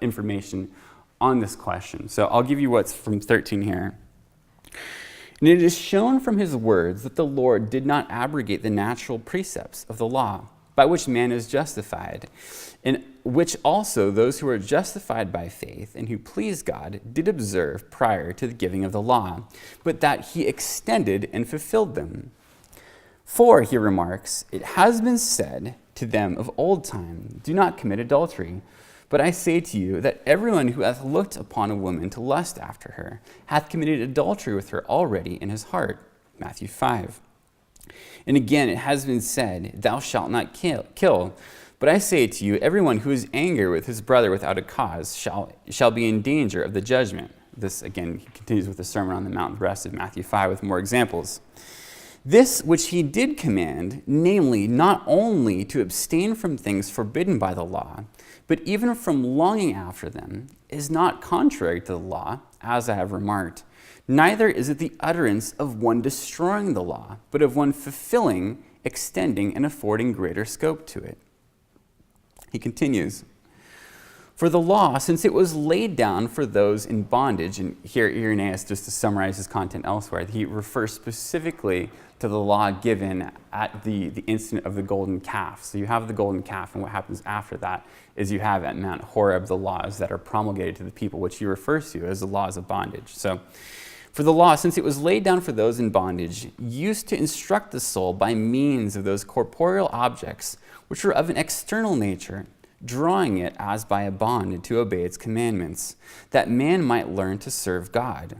Speaker 2: information on this question. So I'll give you what's from 13 here. And it is shown from his words that the Lord did not abrogate the natural precepts of the law, by which man is justified, and which also those who are justified by faith and who please God did observe prior to the giving of the law, but that he extended and fulfilled them. For, he remarks, it has been said to them of old time, do not commit adultery. But I say to you that everyone who hath looked upon a woman to lust after her hath committed adultery with her already in his heart. Matthew 5. And again, it has been said, thou shalt not kill. But I say to you, everyone who is angry with his brother without a cause shall be in danger of the judgment. This, again, he continues with the Sermon on the Mount, the rest of Matthew 5 with more examples. This which he did command, namely, not only to abstain from things forbidden by the law, but even from longing after them, is not contrary to the law, as I have remarked. Neither is it the utterance of one destroying the law, but of one fulfilling, extending, and affording greater scope to it. He continues, for the law, since it was laid down for those in bondage, and here Irenaeus, just to summarize his content elsewhere, he refers specifically to the law given at the incident of the golden calf. So you have the golden calf, and what happens after that is you have at Mount Horeb the laws that are promulgated to the people, which he refers to as the laws of bondage. So for the law, since it was laid down for those in bondage, used to instruct the soul by means of those corporeal objects which were of an external nature, drawing it as by a bond to obey its commandments, that man might learn to serve God.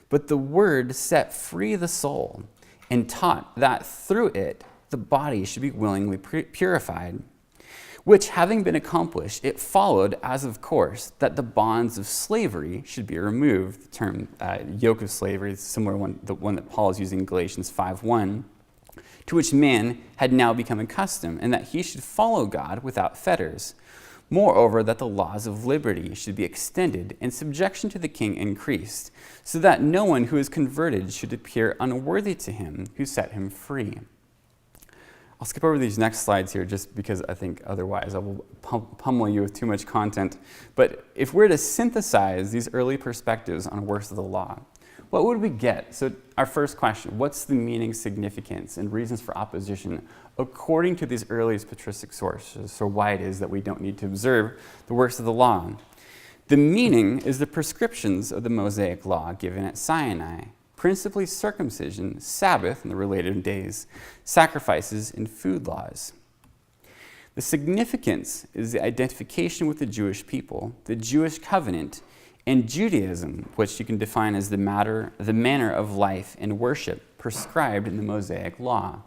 Speaker 2: But the word set free the soul, and taught that through it the body should be willingly purified. Which having been accomplished, it followed as of course that the bonds of slavery should be removed. The term yoke of slavery is similar to the one that Paul is using in Galatians 5:1, to which man had now become accustomed, and that he should follow God without fetters. Moreover, that the laws of liberty should be extended and subjection to the king increased, so that no one who is converted should appear unworthy to him who set him free. I'll skip over these next slides here just because I think otherwise I will pummel you with too much content. But if we're to synthesize these early perspectives on works of the law, what would we get? So our first question, what's the meaning, significance, and reasons for opposition according to these earliest patristic sources, so why it is that we don't need to observe the works of the law? The meaning is the prescriptions of the Mosaic law given at Sinai, principally circumcision, Sabbath and the related days, sacrifices, and food laws. The significance is the identification with the Jewish people, the Jewish covenant, and Judaism, which you can define as the manner of life and worship prescribed in the Mosaic law.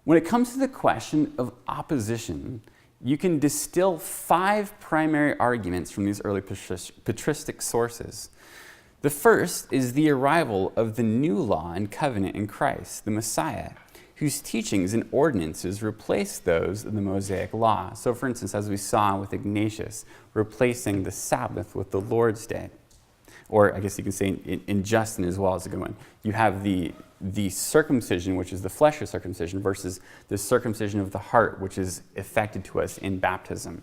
Speaker 2: When it comes to the question of opposition, you can distill 5 primary arguments from these early patristic sources. The first is the arrival of the new law and covenant in Christ, the Messiah, whose teachings and ordinances replace those of the Mosaic law. So for instance, as we saw with Ignatius, replacing the Sabbath with the Lord's Day. Or I guess you can say in Justin as well as a good one. You have the circumcision, which is the fleshly circumcision, versus the circumcision of the heart, which is effected to us in baptism.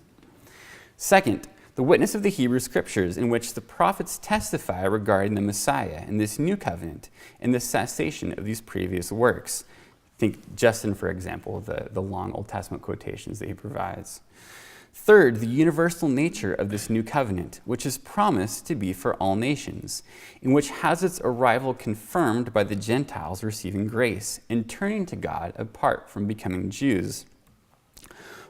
Speaker 2: Second, the witness of the Hebrew Scriptures, in which the prophets testify regarding the Messiah and this new covenant and the cessation of these previous works. Think Justin, for example, the long Old Testament quotations that he provides. Third, the universal nature of this new covenant, which is promised to be for all nations, in which has its arrival confirmed by the Gentiles receiving grace and turning to God apart from becoming Jews.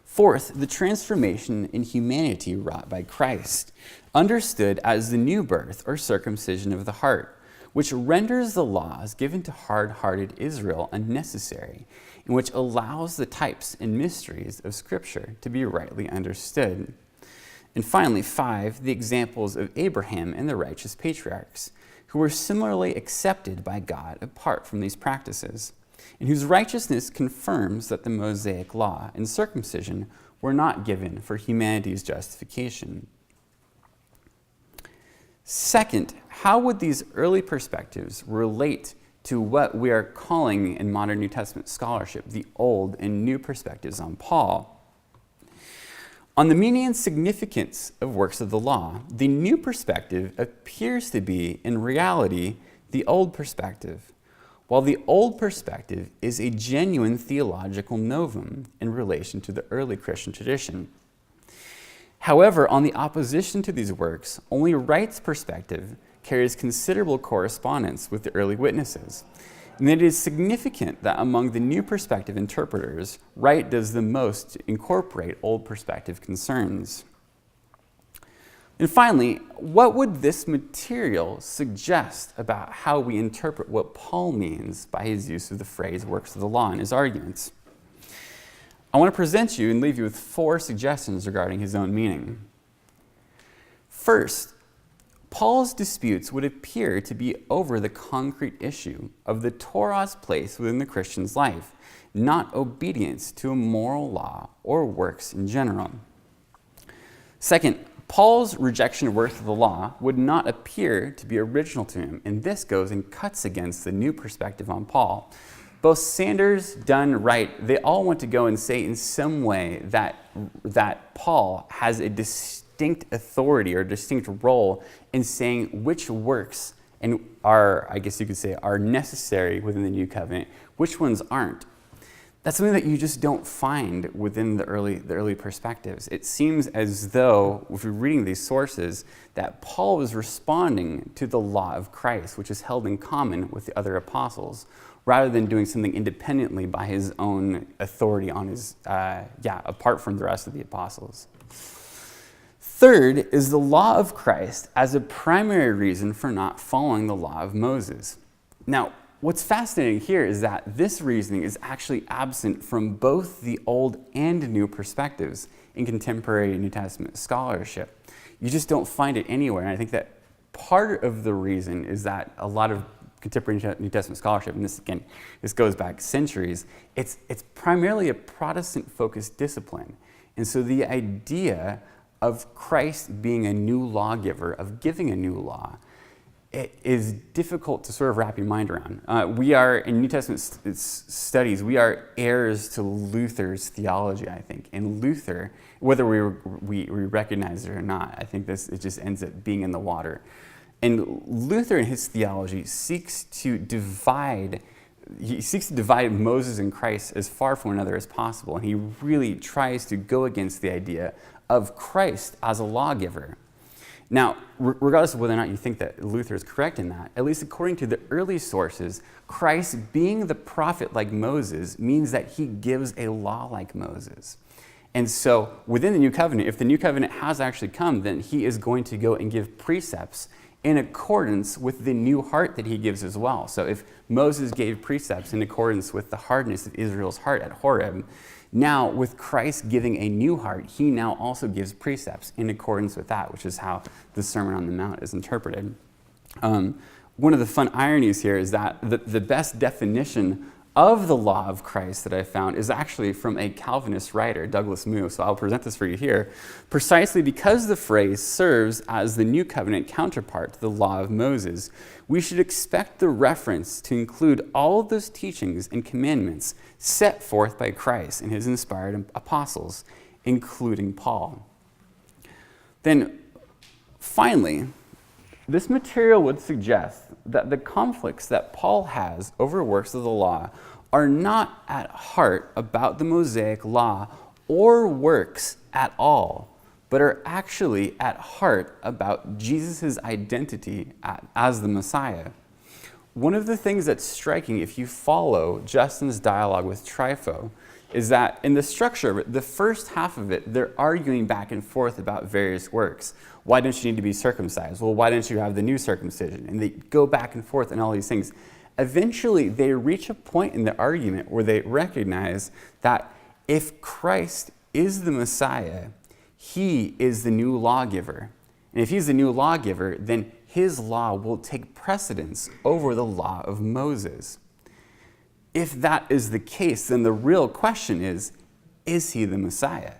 Speaker 2: Fourth, the transformation in humanity wrought by Christ, understood as the new birth or circumcision of the heart, which renders the laws given to hard-hearted Israel unnecessary, and which allows the types and mysteries of Scripture to be rightly understood. And finally, 5, the examples of Abraham and the righteous patriarchs, who were similarly accepted by God apart from these practices, and whose righteousness confirms that the Mosaic law and circumcision were not given for humanity's justification. Second, how would these early perspectives relate to what we are calling in modern New Testament scholarship the old and new perspectives on Paul? On the meaning and significance of works of the law, the new perspective appears to be, in reality, the old perspective, while the old perspective is a genuine theological novum in relation to the early Christian tradition. However, on the opposition to these works, only Wright's perspective carries considerable correspondence with the early witnesses. And it is significant that among the new perspective interpreters, Wright does the most to incorporate old perspective concerns. And finally, what would this material suggest about how we interpret what Paul means by his use of the phrase works of the law in his arguments? I want to present you and leave you with 4 suggestions regarding his own meaning. First, Paul's disputes would appear to be over the concrete issue of the Torah's place within the Christian's life, not obedience to a moral law or works in general. Second, Paul's rejection of works of the law would not appear to be original to him, and this goes and cuts against the new perspective on Paul. Both Sanders, Dunn, Wright, they all want to go and say in some way that Paul has a distinct authority or distinct role in saying which works and are, I guess you could say, are necessary within the new covenant, which ones aren't. That's something that you just don't find within the early perspectives. It seems as though, if you're reading these sources, that Paul was responding to the law of Christ, which is held in common with the other apostles, rather than doing something independently by his own authority on his, apart from the rest of the apostles. Third is the law of Christ as a primary reason for not following the law of Moses. Now, what's fascinating here is that this reasoning is actually absent from both the Old and New perspectives in contemporary New Testament scholarship. You just don't find it anywhere, and I think that part of the reason is that a lot of contemporary New Testament scholarship, and this goes back centuries, it's primarily a Protestant-focused discipline. And so the idea of Christ being a new lawgiver, of giving a new law, it is difficult to sort of wrap your mind around. We are, in New Testament studies, we are heirs to Luther's theology, I think. And Luther, whether we recognize it or not, I think it just ends up being in the water. And Luther in his theology seeks to divide Moses and Christ as far from one another as possible. And he really tries to go against the idea of Christ as a lawgiver. Now, regardless of whether or not you think that Luther is correct in that, at least according to the early sources, Christ being the prophet like Moses means that he gives a law like Moses. And so within the New Covenant, if the New Covenant has actually come, then he is going to go and give precepts in accordance with the new heart that he gives as well. So if Moses gave precepts in accordance with the hardness of Israel's heart at Horeb, now, with Christ giving a new heart, he now also gives precepts in accordance with that, which is how the Sermon on the Mount is interpreted. One of the fun ironies here is that the best definition of the law of Christ that I found is actually from a Calvinist writer, Douglas Moo. So I'll present this for you here. Precisely because the phrase serves as the New Covenant counterpart to the law of Moses, we should expect the reference to include all of those teachings and commandments set forth by Christ and his inspired apostles, including Paul. Then, finally, this material would suggest that the conflicts that Paul has over works of the law are not at heart about the Mosaic law or works at all, but are actually at heart about Jesus' identity as the Messiah. One of the things that's striking, if you follow Justin's dialogue with Trifle, is that in the structure of it, the first half of it, they're arguing back and forth about various works. Why don't you need to be circumcised? Well, why don't you have the new circumcision? And they go back and forth on all these things. Eventually, they reach a point in the argument where they recognize that if Christ is the Messiah, he is the new lawgiver. And if he's the new lawgiver, then his law will take precedence over the law of Moses. If that is the case, then the real question is he the Messiah?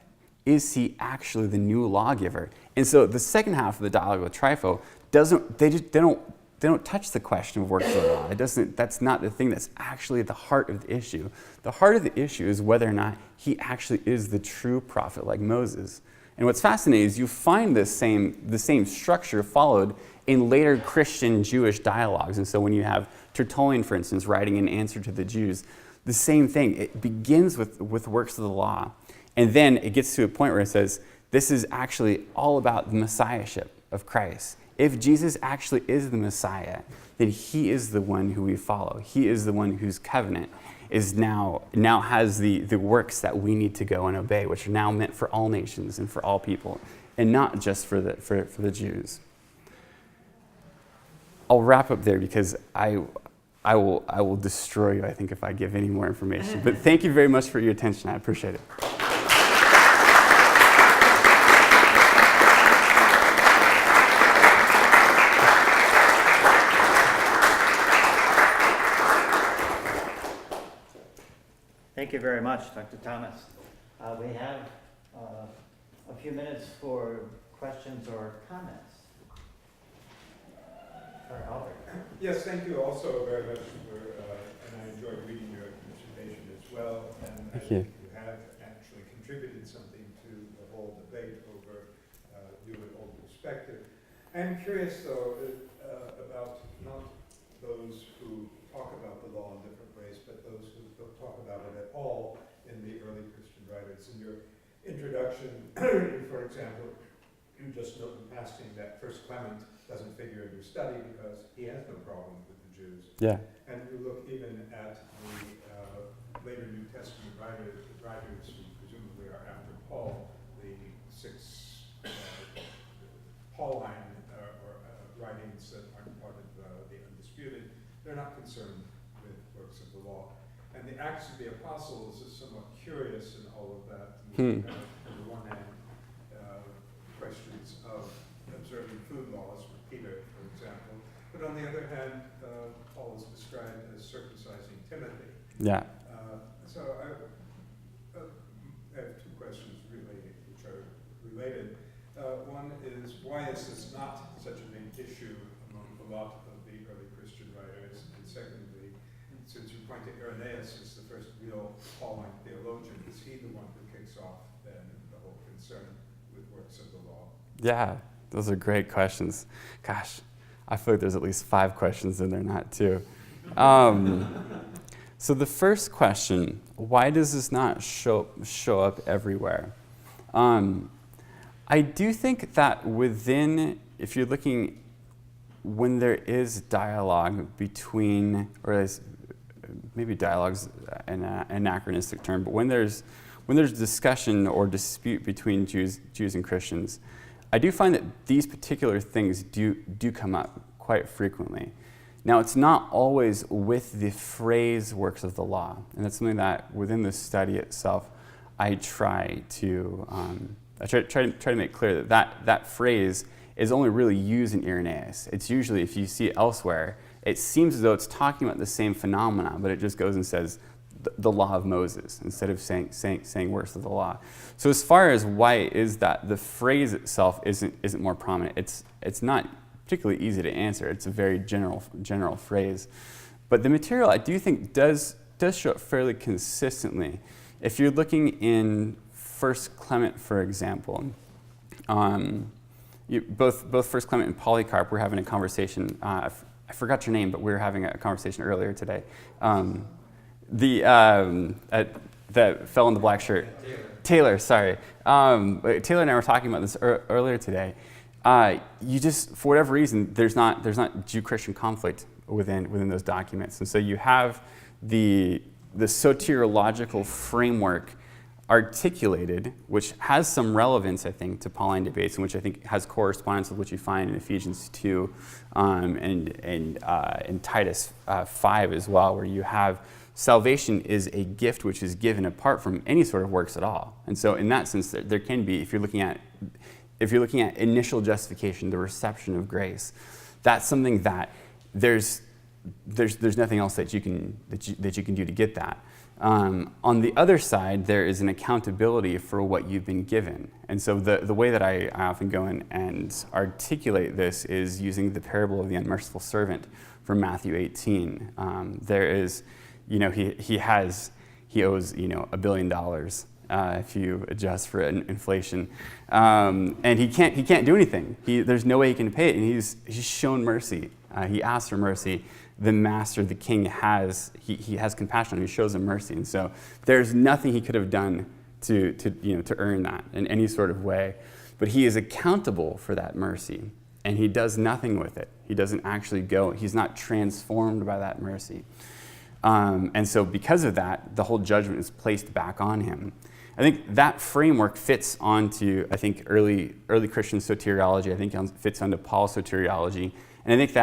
Speaker 2: Is he actually the new lawgiver? And so the second half of the dialogue with Trifle they don't touch the question of works of the law. That's not the thing that's actually at the heart of the issue. The heart of the issue is whether or not he actually is the true prophet like Moses. And what's fascinating is you find the same structure followed in later Christian Jewish dialogues. And so when you have Tertullian, for instance, writing an answer to the Jews, the same thing. It begins with works of the law. And then it gets to a point where it says, this is actually all about the messiahship of Christ. If Jesus actually is the Messiah, then he is the one who we follow. He is the one whose covenant is now has the works that we need to go and obey, which are now meant for all nations and for all people, and not just for the Jews. I'll wrap up there because I will destroy you, I think, if I give any more information. But thank you very much for your attention. I appreciate it.
Speaker 1: Thank you very much, Dr. Thomas. We have a few minutes for questions or comments. Albert.
Speaker 3: Yes, thank you also very much for, and I enjoyed reading your dissertation as well. And
Speaker 2: Thank
Speaker 3: you
Speaker 2: you.
Speaker 3: have actually contributed something to the whole debate over new and old perspective. I'm curious, though, about not those who talk about the law in different ways, but those who don't talk about it at all in the early Christian writers. In your introduction, for example, you just note in passing that First Clement doesn't figure in your study because he has no problem with the Jews.
Speaker 2: Yeah.
Speaker 3: And you look even at the later New Testament writers who presumably are after Paul, the six Pauline writings that aren't part of the Undisputed. They're not concerned with works of the law. And the Acts of the Apostles is somewhat curious in all of that. On the one hand, questions of observing food laws for Peter, for example. But on the other hand, Paul is described as circumcising Timothy.
Speaker 2: Yeah.
Speaker 3: So I have two questions really, which are related. One is, why is this not such a big issue among a lot of writers? And secondly, since you point to Irenaeus as the first real Pauline theologian, is he the one who kicks off then the whole concern with works of the law?
Speaker 2: Yeah, those are great questions. Gosh, I feel like there's at least 5 questions in there, not 2. So the first question, why does this not show up everywhere? I do think that within, if you're looking, when there is dialogue between, or maybe dialogue's an anachronistic term, but when there's discussion or dispute between Jews and Christians, I do find that these particular things do come up quite frequently. Now, it's not always with the phrase works of the law, and that's something that within the study itself, I try to make clear that phrase is only really used in Irenaeus. It's usually, if you see it elsewhere, it seems as though it's talking about the same phenomena, but it just goes and says the law of Moses instead of saying works of the law. So as far as why it is that the phrase itself isn't more prominent, it's not particularly easy to answer. It's a very general phrase. But the material, I do think, does show up fairly consistently. If you're looking in 1 Clement, for example, both 1 Clement and Polycarp were having a conversation. I forgot your name, but we were having a conversation earlier today. That fell in the black shirt. Taylor, sorry. Taylor and I were talking about this earlier today. You just, for whatever reason, there's not Jew-Christian conflict within those documents, and so you have the soteriological framework articulated, which has some relevance, I think, to Pauline debates, and which I think has correspondence with what you find in Ephesians 2 and Titus 5 as well, where you have salvation is a gift which is given apart from any sort of works at all. And so in that sense, there can be, if you're looking at initial justification, the reception of grace, that's something that there's nothing else that you can do to get that. On the other side, there is an accountability for what you've been given. And so the way that I often go in and articulate this is using the parable of the unmerciful servant from Matthew 18. There is, he owes, $1 billion. If you adjust for inflation, and he can't do anything. There's no way he can pay it, and he's shown mercy. He asks for mercy. The master, the king, has compassion on him. He shows him mercy, and so there's nothing he could have done to earn that in any sort of way. But he is accountable for that mercy, and he does nothing with it. He doesn't actually go. He's not transformed by that mercy, and so because of that, the whole judgment is placed back on him. I think that framework fits onto, I think, early Christian soteriology. I think it fits onto Paul's soteriology. And I think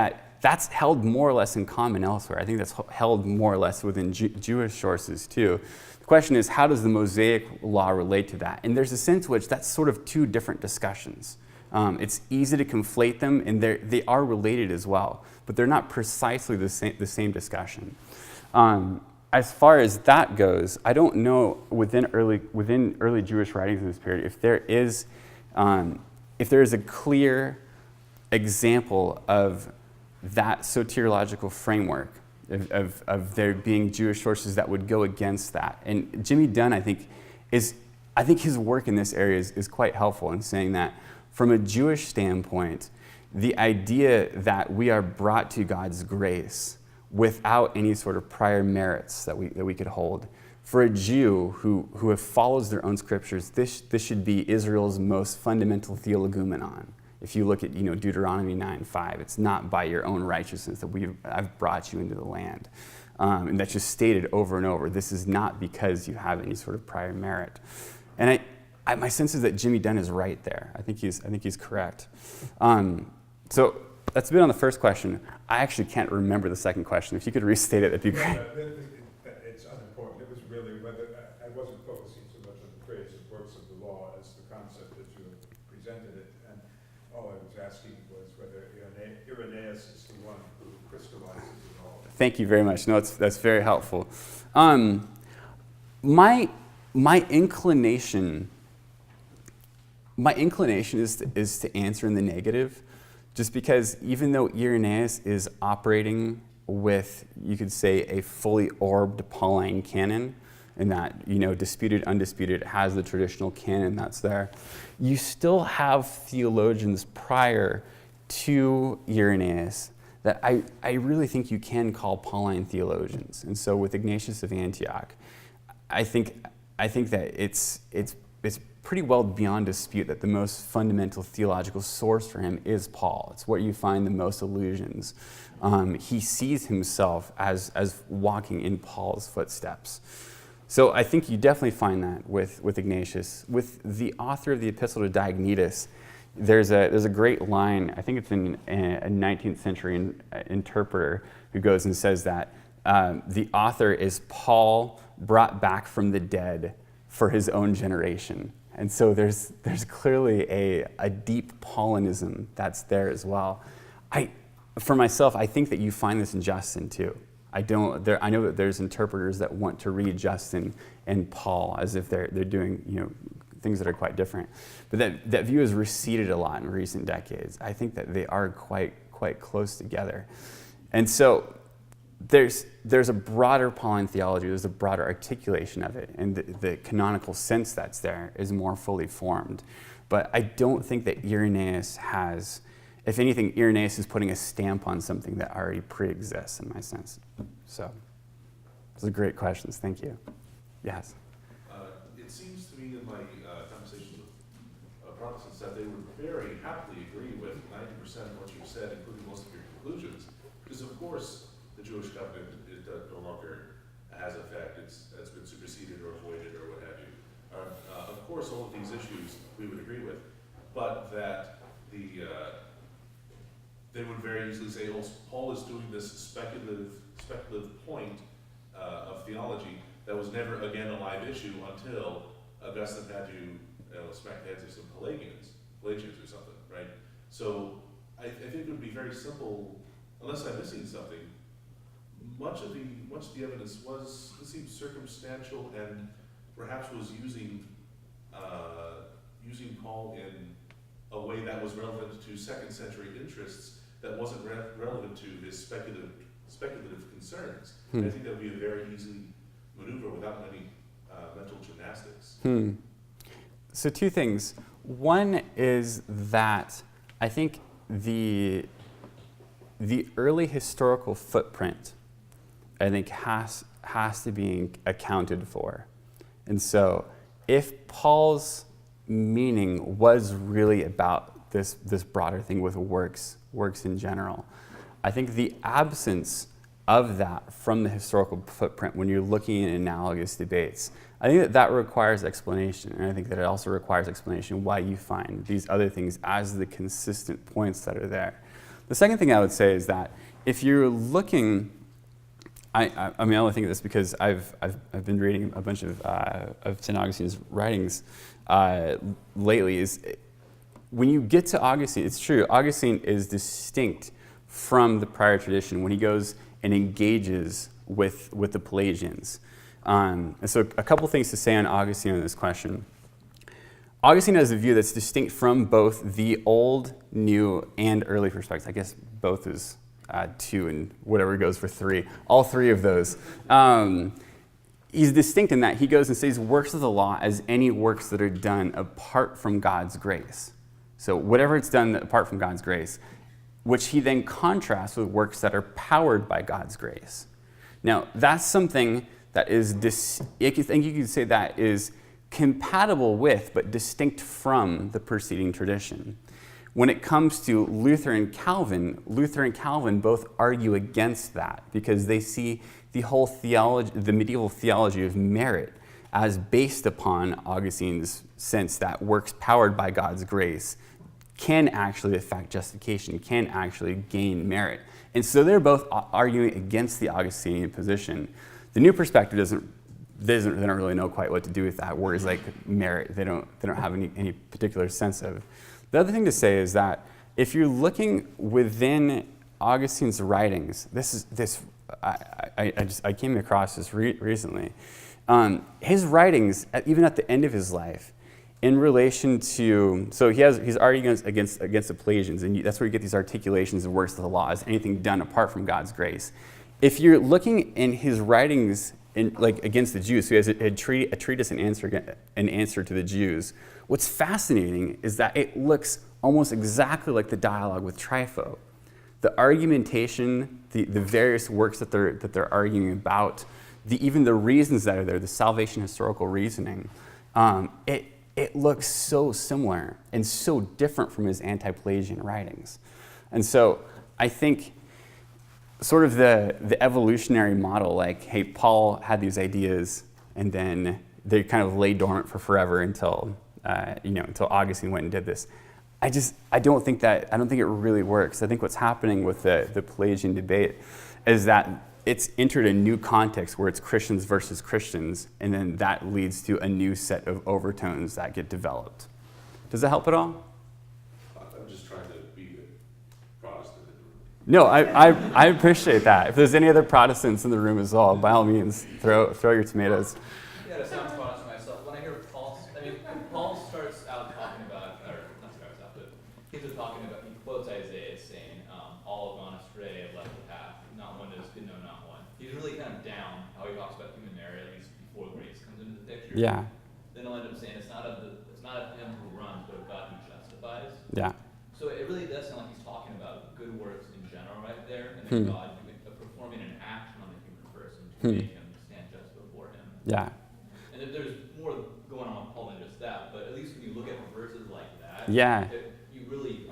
Speaker 2: that's held more or less in common elsewhere. I think that's held more or less within Jewish sources too. The question is, how does the Mosaic law relate to that? And there's a sense in which that's sort of 2 different discussions. It's easy to conflate them, and they are related as well, but they're not precisely the same discussion. As far as that goes, I don't know within early Jewish writings in this period if there is a clear example of that soteriological framework of there being Jewish sources that would go against that. And Jimmy Dunn, I think his work in this area is quite helpful in saying that from a Jewish standpoint, the idea that we are brought to God's grace without any sort of prior merits that we could hold. For a Jew who follows their own scriptures, this should be Israel's most fundamental theologumenon. If you look at Deuteronomy 9:5, it's not by your own righteousness that I've brought you into the land. And that's just stated over and over. This is not because you have any sort of prior merit. And my sense is that Jimmy Dunn is right there. I think he's correct. So that's a bit on the first question. I actually can't remember the second question. If you could restate it, that'd be great.
Speaker 3: It's unimportant. It was really whether I wasn't focusing so much on the phrase of works of the law as the concept that you have presented it. And all I was asking was whether Irenaeus is the one who crystallizes it all.
Speaker 2: Thank you very much. No, that's very helpful. My inclination is to answer in the negative. Just because even though Irenaeus is operating with, you could say, a fully orbed Pauline canon, in that, disputed, undisputed, has the traditional canon that's there. You still have theologians prior to Irenaeus that I really think you can call Pauline theologians. And so with Ignatius of Antioch, I think that it's pretty well beyond dispute that the most fundamental theological source for him is Paul. It's where you find the most allusions. He sees himself as walking in Paul's footsteps. So I think you definitely find that with Ignatius. With the author of the Epistle to Diognetus, there's a great line, I think it's in a 19th century interpreter, who goes and says that the author is Paul brought back from the dead for his own generation. And so there's clearly a deep Paulinism that's there as well. For myself, I think that you find this in Justin too. I know that there's interpreters that want to read Justin and Paul as if they're doing things that are quite different. But that view has receded a lot in recent decades. I think that they are quite close together. And so there's a broader Pauline theology, there's a broader articulation of it, and the canonical sense that's there is more fully formed. But I don't think that Irenaeus has, if anything, Irenaeus is putting a stamp on something that already pre-exists in my sense. So, those are great questions, thank you. Yes?
Speaker 4: It seems to me in my conversations with Protestants that they would very happily agree with 90% of what you've said, including most of your conclusions, because of course the Jewish covenant no longer has effect. It's been superseded or avoided or what have you. Of course, all of these issues we would agree with, but that they would very easily say, "Oh, Paul is doing this speculative point of theology that was never again a live issue until Augustine had to smack the heads of some Pelagians or something, right?" So I think it would be very simple, unless I'm missing something. Much of the evidence seems circumstantial and perhaps was using Paul in a way that was relevant to second century interests that wasn't relevant to his speculative concerns. I think that would be a very easy maneuver without any mental gymnastics.
Speaker 2: So two things. One is that I think the early historical footprint, I think, has to be accounted for. And so if Paul's meaning was really about this broader thing with works in general, I think the absence of that from the historical footprint when you're looking at analogous debates, I think that requires explanation. And I think that it also requires explanation why you find these other things as the consistent points that are there. The second thing I would say is that if you're looking, I only think of this because I've been reading a bunch of St. Augustine's writings lately. Is when you get to Augustine, it's true, Augustine is distinct from the prior tradition when he goes and engages with the Pelagians. And so a couple things to say on Augustine on this question. Augustine has a view that's distinct from both the Old, New, and early perspectives. I guess both is 2 and whatever goes for 3. All 3 of those. He's distinct in that he goes and says works of the law as any works that are done apart from God's grace. So whatever it's done apart from God's grace, which he then contrasts with works that are powered by God's grace. Now, that's something that is, I think you could say that is compatible with, but distinct from the preceding tradition. When it comes to Luther and Calvin both argue against that because they see the whole theology, the medieval theology of merit, as based upon Augustine's sense that works powered by God's grace can actually affect justification, can actually gain merit. And so they're both arguing against the Augustinian position. The new perspective they don't really know quite what to do with that. Words like merit, they don't have any particular sense of. The other thing to say is that if you're looking within Augustine's writings, I came across this recently. His writings, even at the end of his life, in relation to, so he's arguing against the Pelagians, and that's where you get these articulations of works of the law as anything done apart from God's grace. If you're looking in his writings against the Jews, so he has a treatise and answer to the Jews, what's fascinating is that it looks almost exactly like the dialogue with Trifle. The argumentation, the various works that they're arguing about, even the reasons that are there, the salvation historical reasoning, it looks so similar and so different from his anti-Pelagian writings. And so I think sort of the evolutionary model, like, hey, Paul had these ideas and then they kind of lay dormant for forever until Augustine went and did this. I don't think it really works. I think what's happening with the Pelagian debate is that it's entered a new context where it's Christians versus Christians, and then that leads to a new set of overtones that get developed. Does that help at all?
Speaker 4: I'm just trying to be a Protestant in the room.
Speaker 2: No, I appreciate that. If there's any other Protestants in the room as well, by all means, throw your tomatoes.
Speaker 5: Yeah, to sound Protestant myself, when I hear Paul starts out talking about, or not starts out, but he quotes Isaiah saying, all have gone astray, have left the path, not one is good, no, not one. He's really kind of down how he talks about human merit, at least before grace comes into the picture.
Speaker 2: Yeah.
Speaker 5: Then he'll end up saying it's not of him who runs, but of God who justifies.
Speaker 2: Yeah.
Speaker 5: So it really does sound like he's talking about good works in general right there, and then God performing an action on the human person to make him stand just before him.
Speaker 2: Yeah.
Speaker 5: And if there's more going on with Paul than just that, but at least when you look at verses like that,
Speaker 2: Yeah.
Speaker 5: you really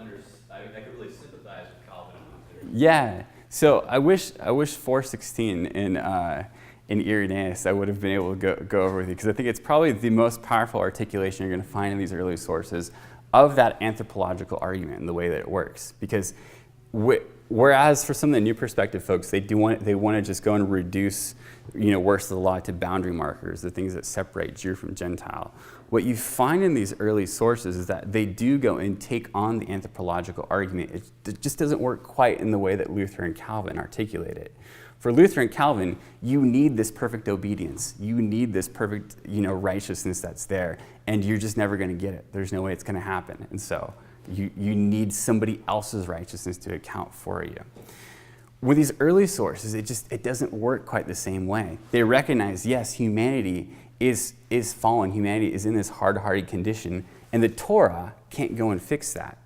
Speaker 5: I could really sympathize with Calvin and Luther.
Speaker 2: Yeah. So I wish 416 in Irenaeus I would have been able to go over with you, because I think it's probably the most powerful articulation you're going to find in these early sources of that anthropological argument and the way that it works. Because whereas for some of the New Perspective folks, they want to just go and reduce works of the law to boundary markers, the things that separate Jew from Gentile. What you find in these early sources is that they do go and take on the anthropological argument. It just doesn't work quite in the way that Luther and Calvin articulate it. For Luther and Calvin, you need this perfect obedience. You need this perfect, righteousness that's there, and you're just never going to get it. There's no way it's going to happen. And so you need somebody else's righteousness to account for you. With these early sources, it doesn't work quite the same way. They recognize, yes, humanity is fallen. Humanity is in this hard-hearted condition, and the Torah can't go and fix that.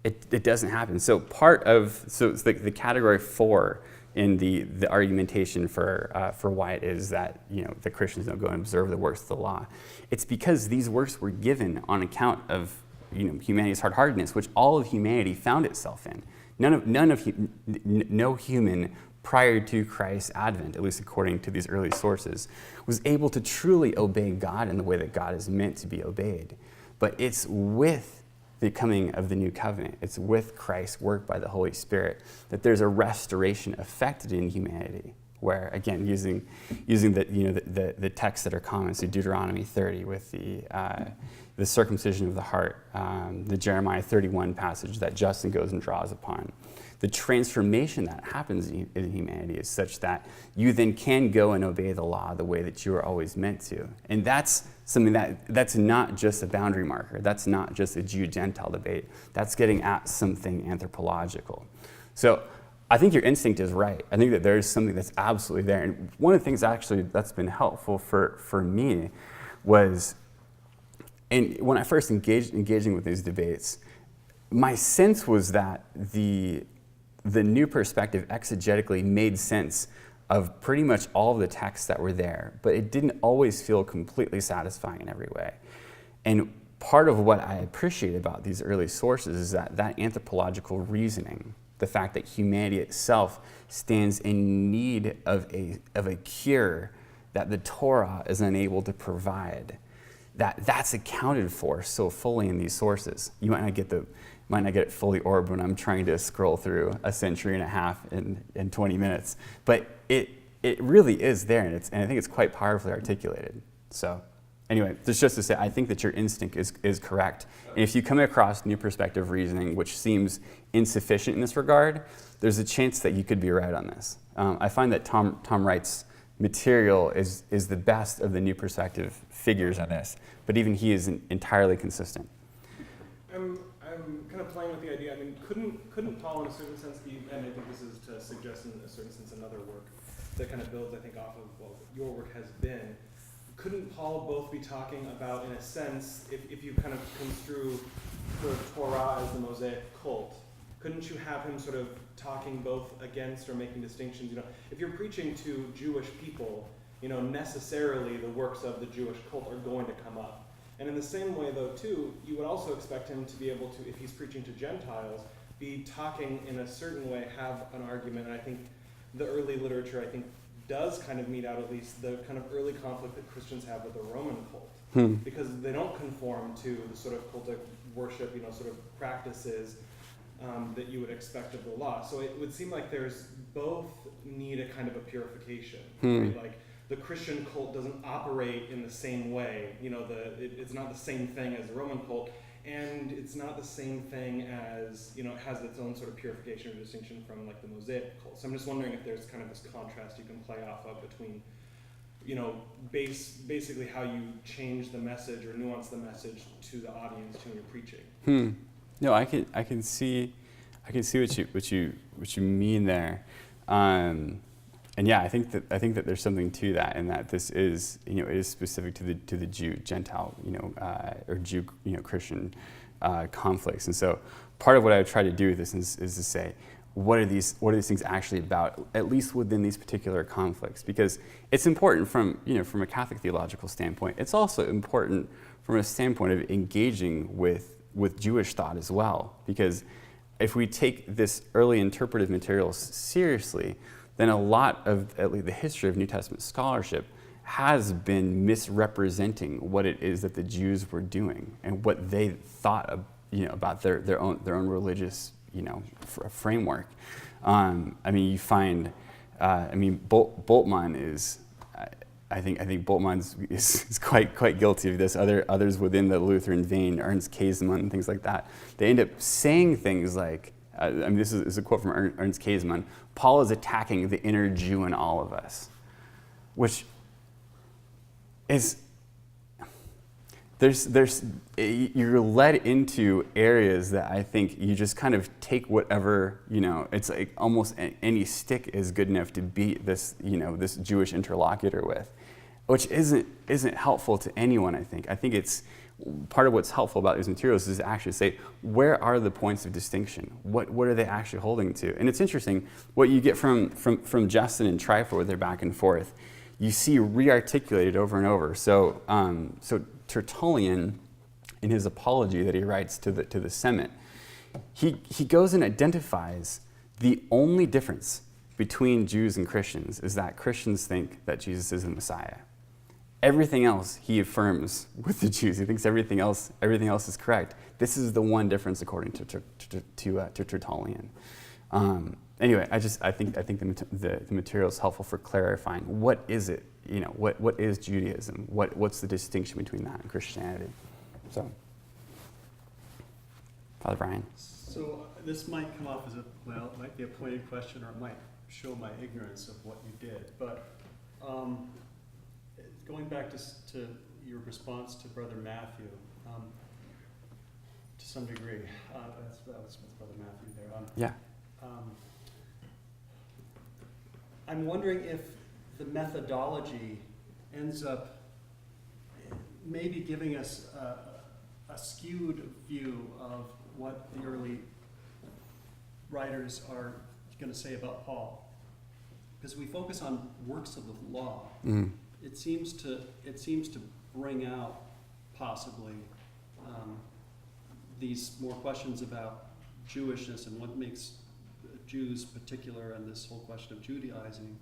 Speaker 2: It doesn't happen. So it's the category 4 in the argumentation for why it is that the Christians don't go and observe the works of the law. It's because these works were given on account of humanity's hard-heartedness, which all of humanity found itself in. No human prior to Christ's advent, at least according to these early sources, was able to truly obey God in the way that God is meant to be obeyed. But it's with the coming of the new covenant, it's with Christ's work by the Holy Spirit that there's a restoration effected in humanity. Where, again, using the texts that are common, so Deuteronomy 30 with the circumcision of the heart, the Jeremiah 31 passage that Justin goes and draws upon. The transformation that happens in humanity is such that you then can go and obey the law the way that you were always meant to. And that's something that's not just a boundary marker. That's not just a Jew-Gentile debate. That's getting at something anthropological. So I think your instinct is right. I think that there's something that's absolutely there. And one of the things actually that's been helpful for me was, and when I first engaging with these debates, my sense was that the New Perspective exegetically made sense of pretty much all of the texts that were there, but it didn't always feel completely satisfying in every way. And part of what I appreciate about these early sources is that anthropological reasoning, the fact that humanity itself stands in need of a cure that the Torah is unable to provide, that's accounted for so fully in these sources. You might not get it fully orbed when I'm trying to scroll through a century and a half in 20 minutes, but it really is there, and I think it's quite powerfully articulated. So anyway, just to say, I think that your instinct is correct. And if you come across New Perspective reasoning, which seems insufficient in this regard, there's a chance that you could be right on this. I find that Tom Wright's material is the best of the new perspective figures on this, but even he isn't entirely consistent.
Speaker 6: I'm kind of playing with the idea. I mean, couldn't Paul, in a certain sense, be, and I think this is to suggest in a certain sense another work that kind of builds, I think, off of what your work has been. Couldn't Paul both be talking about, in a sense, if you kind of construe the Torah as the Mosaic cult, couldn't you have him sort of talking both against or making distinctions? You know, if you're preaching to Jewish people, you know, necessarily the works of the Jewish cult are going to come up. And in the same way, though, too, you would also expect him to be able to, if he's preaching to Gentiles, be talking in a certain way, have an argument. And I think the early literature, I think, does kind of meet out at least the kind of early conflict that Christians have with the Roman cult. Because they don't conform to the sort of cultic worship, you know, sort of practices that you would expect of the law. So it would seem like there's both need a kind of a purification, right? Like, the Christian cult doesn't operate in the same way. You know, it's not the same thing as the Roman cult, and it's not the same thing as, you know, it has its own sort of purification or distinction from like the Mosaic cult. So I'm just wondering if there's kind of this contrast you can play off of between, you know, basically how you change the message or nuance the message to the audience to when you're preaching.
Speaker 2: No, I can see what you mean there. And yeah, I think that there's something to that, in that this is, you know, it is specific to the Jew Gentile, you know, or Jew, you know, Christian conflicts. And so part of what I would try to do with this is to say, what are these things actually about, at least within these particular conflicts? Because it's important from a Catholic theological standpoint. It's also important from a standpoint of engaging with Jewish thought as well. Because if we take this early interpretive material seriously, then a lot of, at least the history of New Testament scholarship has been misrepresenting what it is that the Jews were doing and what they thought of, you know, about their own religious, you know, framework. I mean, you find, Bultmann is, I think Bultmann is quite guilty of this. Others within the Lutheran vein, Ernst Käsemann and things like that, they end up saying things like, this is a quote from Ernst Käsemann, Paul is attacking the inner Jew in all of us, which is, you're led into areas that I think you just kind of take whatever, you know, it's like almost any stick is good enough to beat this, you know, this Jewish interlocutor with, which isn't helpful to anyone, I think. I think it's, part of what's helpful about these materials is to actually say, where are the points of distinction? What are they actually holding to? And it's interesting, what you get from Justin and Trifle with their back and forth, you see re-articulated over and over. So Tertullian, in his Apology that he writes to the Senate, he goes and identifies the only difference between Jews and Christians is that Christians think that Jesus is the Messiah. Everything else he affirms with the Jews. He thinks everything else is correct. This is the one difference according to Tertullian. Anyway, I think the material is helpful for clarifying what is it. You know, what is Judaism? What's the distinction between that and Christianity? So, Father Brian.
Speaker 7: So this might come off as it might be a pointed question, or it might show my ignorance of what you did, but. Going back to your response to Brother Matthew, to some degree, that was Brother Matthew there.
Speaker 2: Yeah.
Speaker 7: I'm wondering if the methodology ends up maybe giving us a skewed view of what the early writers are going to say about Paul, because we focus on works of the law.
Speaker 2: Mm.
Speaker 7: It seems to bring out possibly these more questions about Jewishness and what makes Jews particular, and this whole question of Judaizing,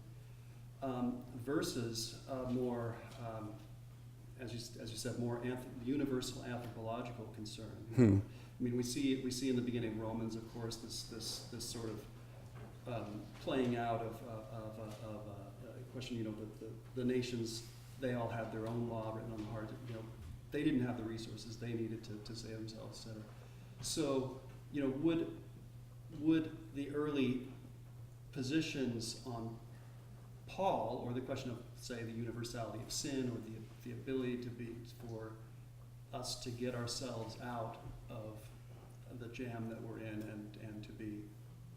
Speaker 7: versus more, as you said, more universal anthropological concern. I mean, we see in the beginning Romans, of course, this sort of playing out of question, you know, the nations, they all have their own law written on the heart. You know, they didn't have the resources they needed to save themselves, etc. So, you know, would the early positions on Paul, or the question of, say, the universality of sin, or the ability for us to get ourselves out of the jam that we're in and to be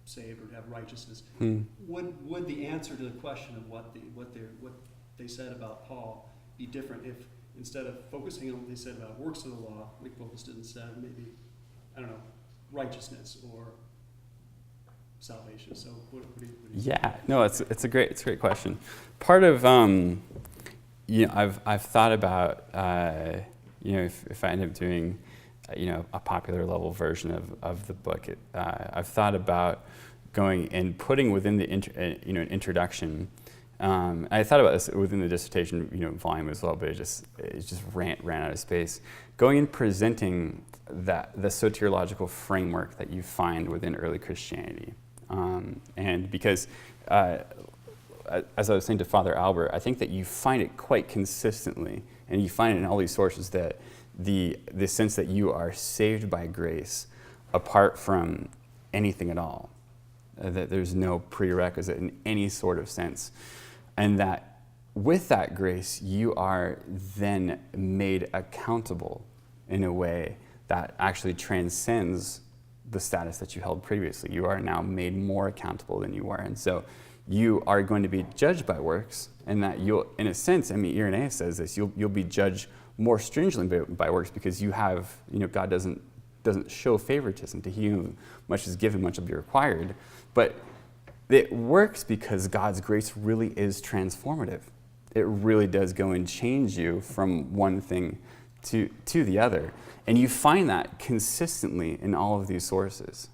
Speaker 7: saved or to have righteousness. Would the answer to the question of what they said about Paul be different if, instead of focusing on what they said about works of the law, we focused instead maybe, I don't know, righteousness or salvation? So what do you
Speaker 2: Yeah, no, it's a great question. Part of I've thought about if I end up doing a popular level version of the book, I've thought about going and putting within the an introduction. I thought about this within the dissertation volume as well, but it just ran out of space. Going and presenting the soteriological framework that you find within early Christianity. And because, as I was saying to Father Albert, I think that you find it quite consistently, and you find it in all these sources, that the sense that you are saved by grace apart from anything at all, that there's no prerequisite in any sort of sense, and that with that grace you are then made accountable in a way that actually transcends the status that you held previously. You are now made more accountable than you were. And so you are going to be judged by works, and that you'll, in a sense, Irenaeus says this, you'll be judged more stringently by works, because you have, God doesn't show favoritism. To he whom much is given, much will be required. But it works because God's grace really is transformative. It really does go and change you from one thing to the other. And you find that consistently in all of these sources.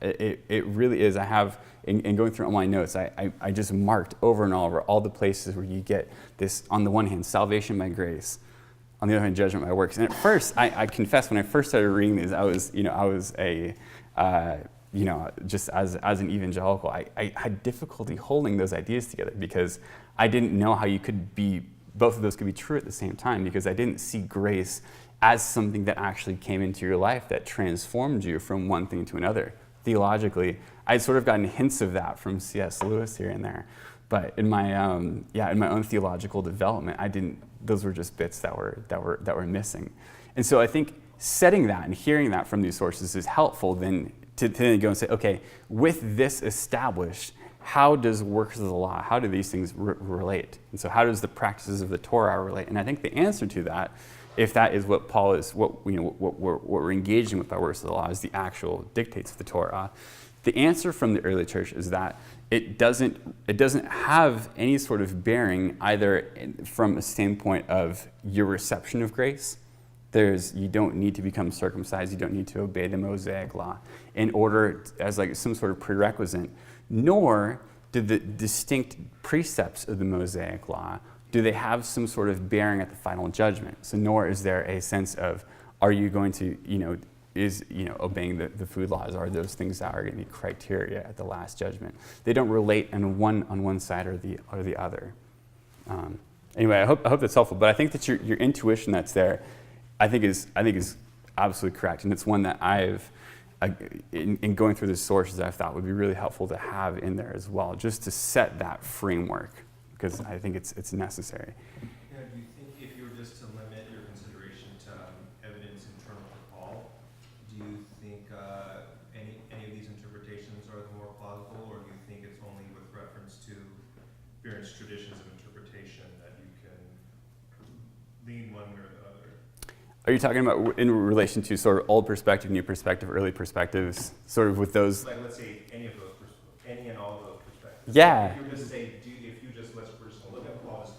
Speaker 2: It really is. I have, in going through all my notes, I just marked over and over all the places where you get this, on the one hand, salvation by grace, on the other hand, judgment by works. And at first, I confess, when I first started reading these, I was just as an evangelical, I had difficulty holding those ideas together, because I didn't know how you could be, both of those could be true at the same time, because I didn't see grace as something that actually came into your life that transformed you from one thing to another. Theologically, I'd sort of gotten hints of that from C.S. Lewis here and there, but in my own theological development, I didn't. Those were just bits that were missing, and so I think setting that and hearing that from these sources is helpful. Then to then go and say, okay, with this established, how does works of the law? How do these things relate? And so, how does the practices of the Torah relate? And I think the answer to that, if that is what Paul is, what we're engaging with by works of the law, is the actual dictates of the Torah. The answer from the early church is that it doesn't have any sort of bearing either from a standpoint of your reception of grace. You don't need to become circumcised. You don't need to obey the Mosaic law in order as like some sort of prerequisite. Nor do the distinct precepts of the Mosaic law, do they have some sort of bearing at the final judgment. So nor is there a sense of, are you going to, obeying the food laws? Are those things that are going to be criteria at the last judgment? They don't relate on one side or the other. Anyway, I hope that's helpful. But I think that your intuition that's there, I think is absolutely correct, and it's one that in going through the sources, I thought would be really helpful to have in there as well, just to set that framework, because I think it's necessary.
Speaker 8: Yeah, do you think if you were just to limit your consideration to evidence internal to Paul, do you think any of these interpretations are the more plausible, or do you think it's only with reference to various traditions of interpretation that you can lean one way or the other?
Speaker 2: Are you talking about in relation to sort of old perspective, new perspective, early perspectives, sort of with those?
Speaker 8: Like, let's say any and all of those perspectives.
Speaker 2: Yeah.
Speaker 8: If you were just say, we're just going to look at Paul's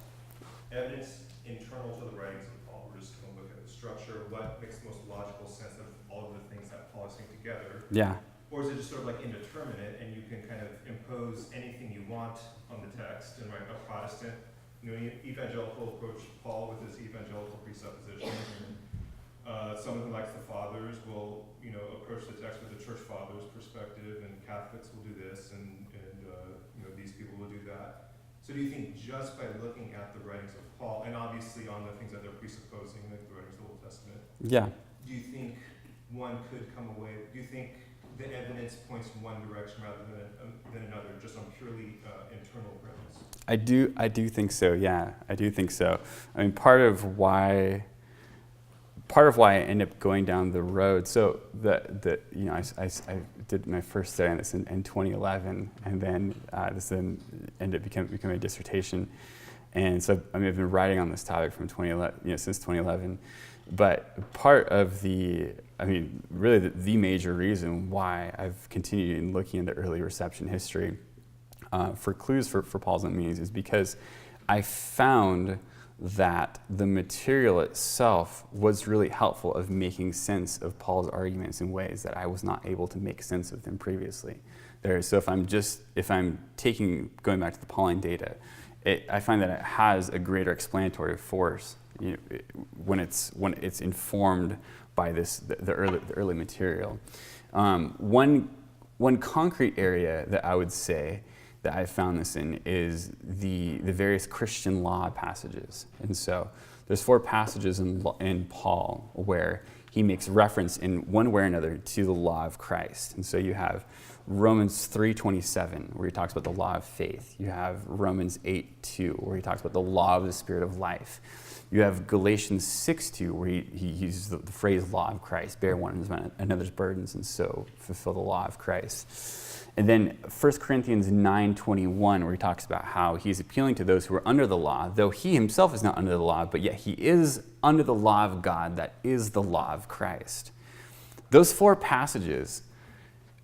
Speaker 8: evidence internal to the writings of Paul. We're just going to look at the structure, what makes the most logical sense of all of the things that Paul is saying together.
Speaker 2: Yeah.
Speaker 8: Or is it just sort of like indeterminate, and you can kind of impose anything you want on the text, and a Protestant, evangelical approach Paul with his evangelical presupposition. Someone who likes the fathers will, approach the text with the church fathers perspective, and Catholics will do this, and these people will do that. So do you think just by looking at the writings of Paul, and obviously on the things that they're presupposing, like the writings of the Old Testament,
Speaker 2: Yeah.
Speaker 8: do you think one could come away, do you think the evidence points in one direction rather than another, just on purely internal grounds?
Speaker 2: I do think so. Yeah, I do think so. I mean, part of why I ended up going down the road. So I did my first study on this in 2011, and then this then ended up becoming a dissertation. And so I've been writing on this topic from 2011, since 2011. But part of really the major reason why I've continued in looking into early reception history for clues for Paul's meanings is because I found that the material itself was really helpful of making sense of Paul's arguments in ways that I was not able to make sense of them previously. So if I'm going back to the Pauline data, I find that it has a greater explanatory force when it's informed by the early material. One concrete area that I would say that I found this in is the various Christian law passages. And so there's 4 passages in Paul where he makes reference in one way or another to the law of Christ. And so you have Romans 3:27, where he talks about the law of faith. You have Romans 8:2, where he talks about the law of the Spirit of life. You have Galatians 6:2, where he uses the phrase law of Christ, bear one another's burdens and so fulfill the law of Christ. And then 1 Corinthians 9:21, where he talks about how he's appealing to those who are under the law, though he himself is not under the law, but yet he is under the law of God, that is the law of Christ. Those 4 passages,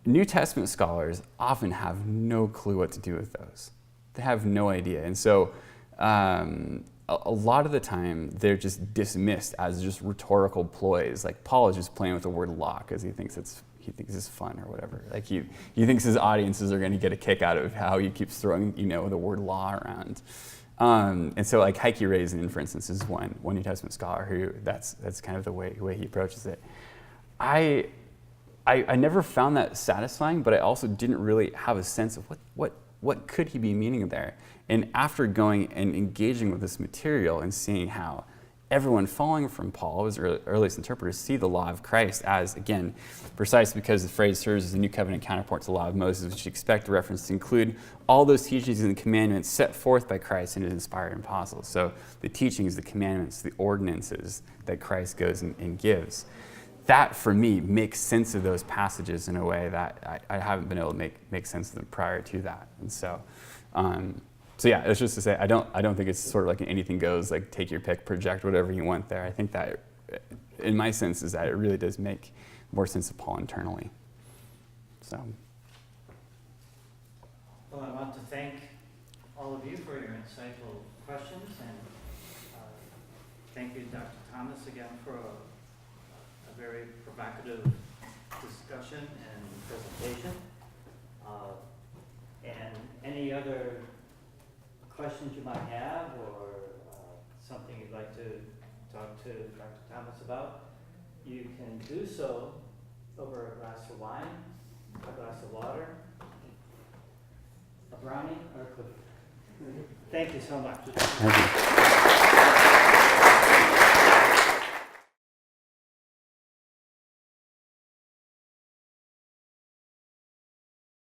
Speaker 2: New Testament scholars often have no clue what to do with those. They have no idea. And so a lot of the time, they're just dismissed as just rhetorical ploys. Like Paul is just playing with the word law because he thinks it's fun or whatever. Like he thinks his audiences are going to get a kick out of how he keeps throwing the word law around. And so like Heike Raisin, for instance, is one New Testament scholar who that's kind of the way he approaches it. I never found that satisfying, but I also didn't really have a sense of what could he be meaning there. And after going and engaging with this material and seeing how everyone following from Paul, his earliest interpreters, see the law of Christ as, again, precise because the phrase serves as a new covenant counterpart to the law of Moses, which you expect the reference to include all those teachings and commandments set forth by Christ and his inspired apostles. So the teachings, the commandments, the ordinances that Christ goes and gives. That, for me, makes sense of those passages in a way that I haven't been able to make sense of them prior to that. And so yeah, it's just to say I don't think it's sort of like an anything goes, like take your pick, project whatever you want there. I think that, in my sense, is that it really does make more sense of Paul internally. So.
Speaker 1: Well, I want to thank all of you for your insightful questions, and thank you, Dr. Thomas, again for a very provocative discussion and presentation. And any other questions you might have, or something you'd like to talk to Dr. Thomas about, you can do so over a glass of wine, a glass of water, a brownie, or a cookie. Thank you so much.
Speaker 2: Thank you.